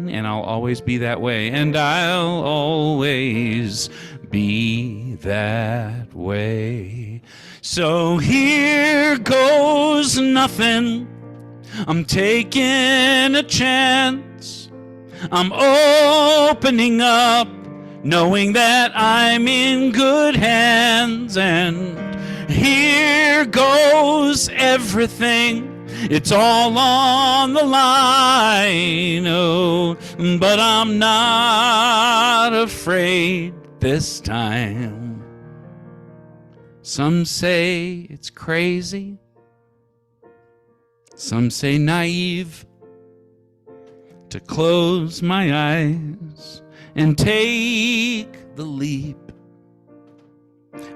and I'll always be that way, and I'll always be that way. So here goes nothing. I'm taking a chance. I'm opening up, knowing that I'm in good hands, and here goes everything. It's all on the line, oh, but I'm not afraid this time. Some say it's crazy, some say naive, to close my eyes and take the leap.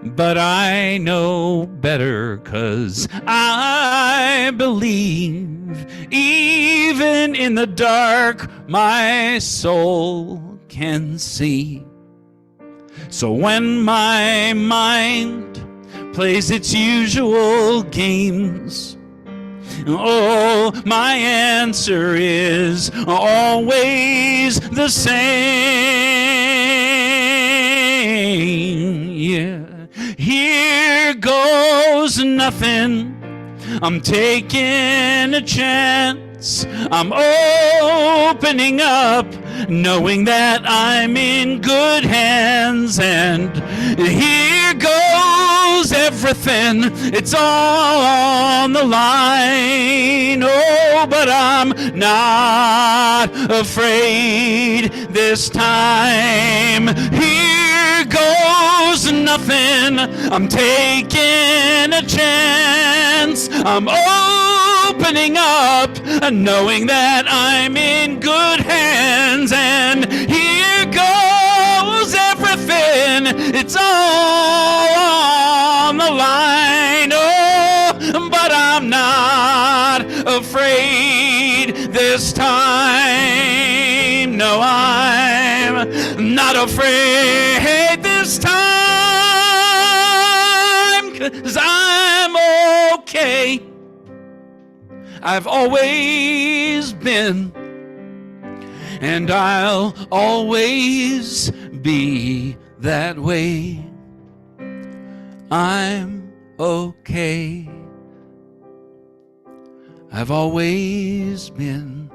But I know better, 'cause I believe even in the dark my soul can see. So when my mind plays its usual games, oh, my answer is always the same. Yeah. Here goes nothing. I'm taking a chance. I'm opening up, knowing that I'm in good hands. And here goes everything. It's all on the line. Oh, but I'm not afraid this time. Here goes nothing. I'm taking a chance. I'm opening up, knowing that I'm in good hands. And here goes everything. It's all on the line. Oh, but I'm not afraid this time. No, I'm not afraid this time, 'cause I'm okay. I've always been, and I'll always be that way. I'm okay. I've always been,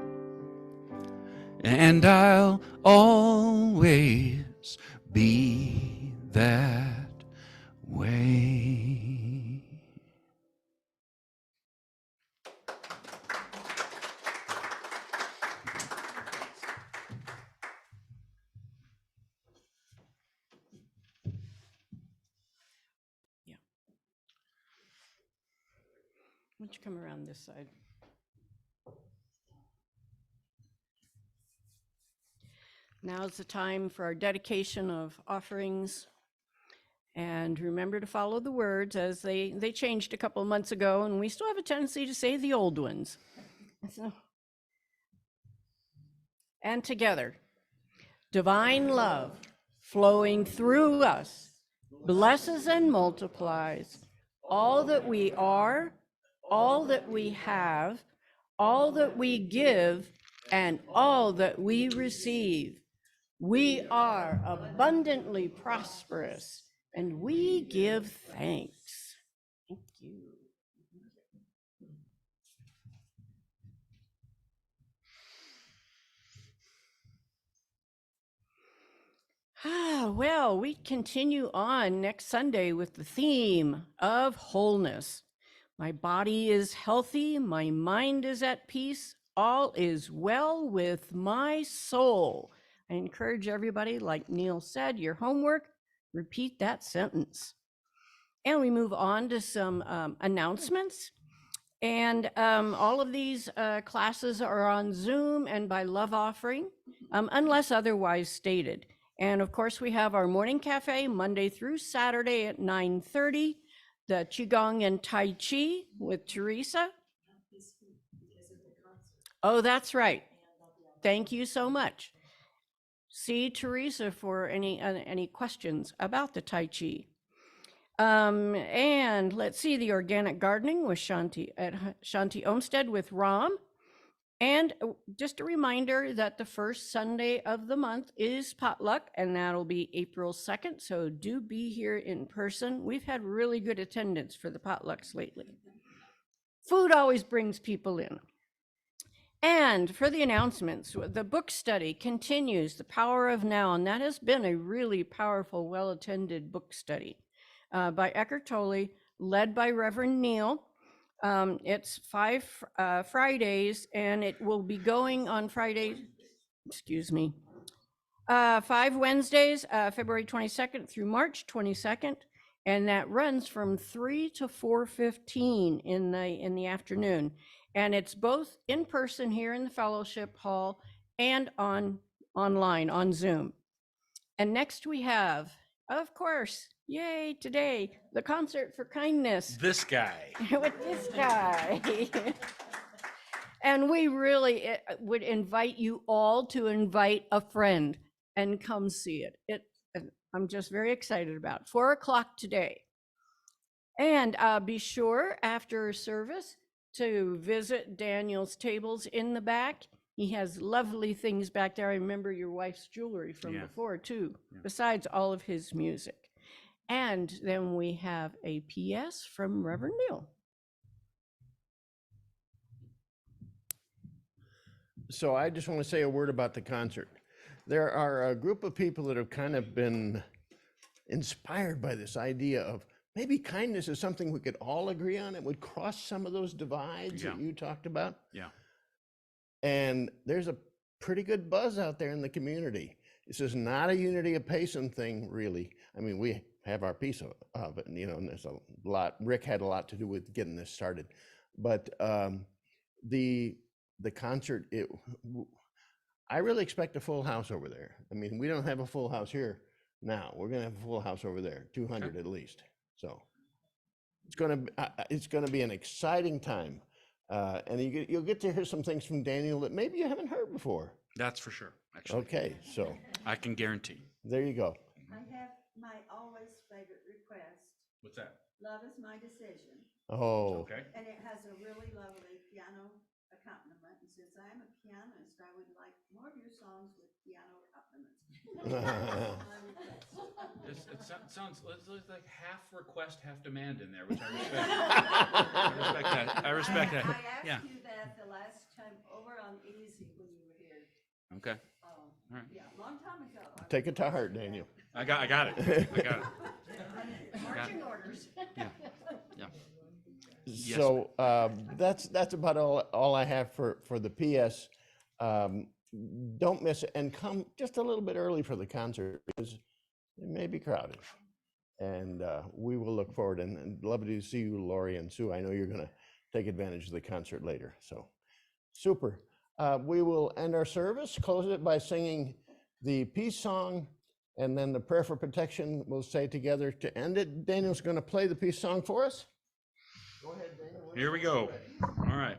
and I'll always be that way. Why don't you come around this side? Now's the time for our dedication of offerings. And remember to follow the words, as they changed a couple of months ago, and we still have a tendency to say the old ones. So, and together, divine love flowing through us blesses and multiplies all that we are, all that we have, all that we give, and all that we receive. We are abundantly prosperous, and we give thanks. Thank you. Well, we continue on next Sunday with the theme of wholeness. My body is healthy, my mind is at peace, all is well with my soul. I encourage everybody, like Neil said, your homework, repeat that sentence. And we move on to some announcements. And all of these classes are on Zoom and by love offering, unless otherwise stated. And of course, we have our morning cafe Monday through Saturday at 9:30, the Qigong and Tai Chi with Teresa. Oh, that's right. Thank you so much. see Teresa for any questions about the Tai Chi. And let's see, the organic gardening with Shanti at Shanti Olmsted with Ram. And just a reminder that the first Sunday of the month is potluck, and that'll be April 2nd. So do be here in person. We've had really good attendance for the potlucks lately. Food always brings people in. And for the announcements, the book study continues, The Power of Now, and that has been a really powerful, well-attended book study by Eckhart Tolle, led by Reverend Neal. It's 5 Fridays, and it will be going on Friday, 5 Wednesdays, February 22nd through March 22nd, and that runs from 3 to 4:15 in the afternoon. And it's both in person here in the fellowship hall and online on Zoom. And next we have, of course, yay, today, the Concert for Kindness. This guy. With this guy. And we really would invite you all to invite a friend and come see it. I'm just very excited about it. 4 o'clock today. And be sure after service to visit Daniel's tables in the back. He has lovely things back there. I remember your wife's jewelry from before too, besides all of his music. And then we have a PS from Reverend Neal. So I just want to say a word about the concert. There are a group of people that have kind of been inspired by this idea of maybe kindness is something we could all agree on. It would cross some of those divides that you talked about. Yeah. And there's a pretty good buzz out there in the community. This is not a unity of Payson thing, really. I mean, we have our piece of it, and, you know, and there's a lot, Rick had a lot to do with getting this started. But the concert, I really expect a full house over there. I mean, we don't have a full house here now. We're gonna have a full house over there, 200 at least. So it's gonna be an exciting time. And you'll get to hear some things from Daniel that maybe you haven't heard before. That's for sure, actually. Okay, so I can guarantee. there you go. I have my always favorite request. What's that? Love is my decision. Oh, Okay. And it has a really lovely piano accompaniment. And since I'm a pianist, I would like more of your songs with piano accompaniments. My request. It sounds like half request, half demand in there, which I respect. I respect that. I Yeah. asked you that the last time over on Easy when you were here. Okay. All right. Yeah, a long time ago. take it to heart, Daniel. I got it. I got it. Marching orders. Yeah. Yeah. Yes, So that's about all I have for the PS. Don't miss it, and come just a little bit early for the concert because it may be crowded. And we will look forward and love to see you, Lori and Sue. I know you're going to take advantage of the concert later. So super. We will end our service, close it by singing the peace song, and then the prayer for protection we'll say together to end it. Daniel's going to play the peace song for us. Go ahead, Daniel. Here we go. All right.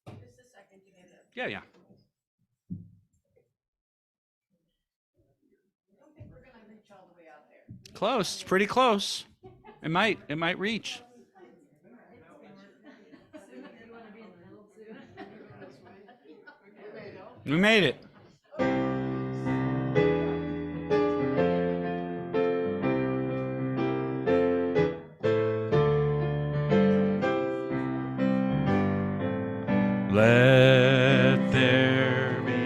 Just a second to get it. Yeah. I don't think we're gonna reach all the way out there. Close. It's pretty close. It might reach. We made it. Let there be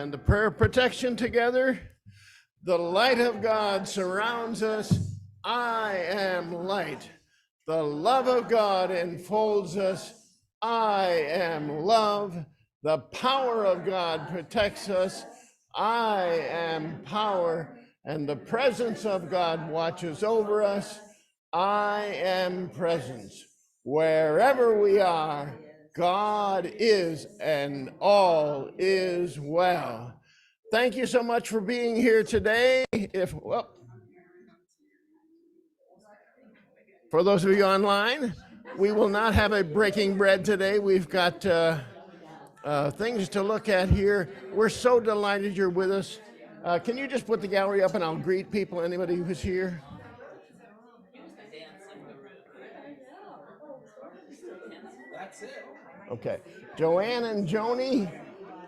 And the prayer of protection together. The light of God surrounds us. I am light. The love of God enfolds us. I am love. The power of God protects us. I am power. And the presence of God watches over us. I am presence. Wherever we are, God is, and all is well. Thank you so much for being here today. For those of you online, we will not have a breaking bread today. We've got things to look at here. We're so delighted you're with us. Can you just put the gallery up and I'll greet people, anybody who's here? Okay. Joanne and Joni,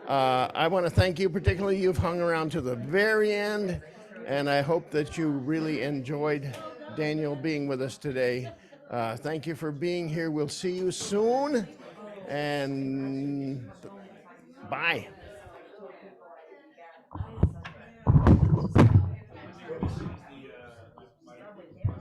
I want to thank you particularly. You've hung around to the very end, and I hope that you really enjoyed Daniel being with us today. Thank you for being here. We'll see you soon, and bye.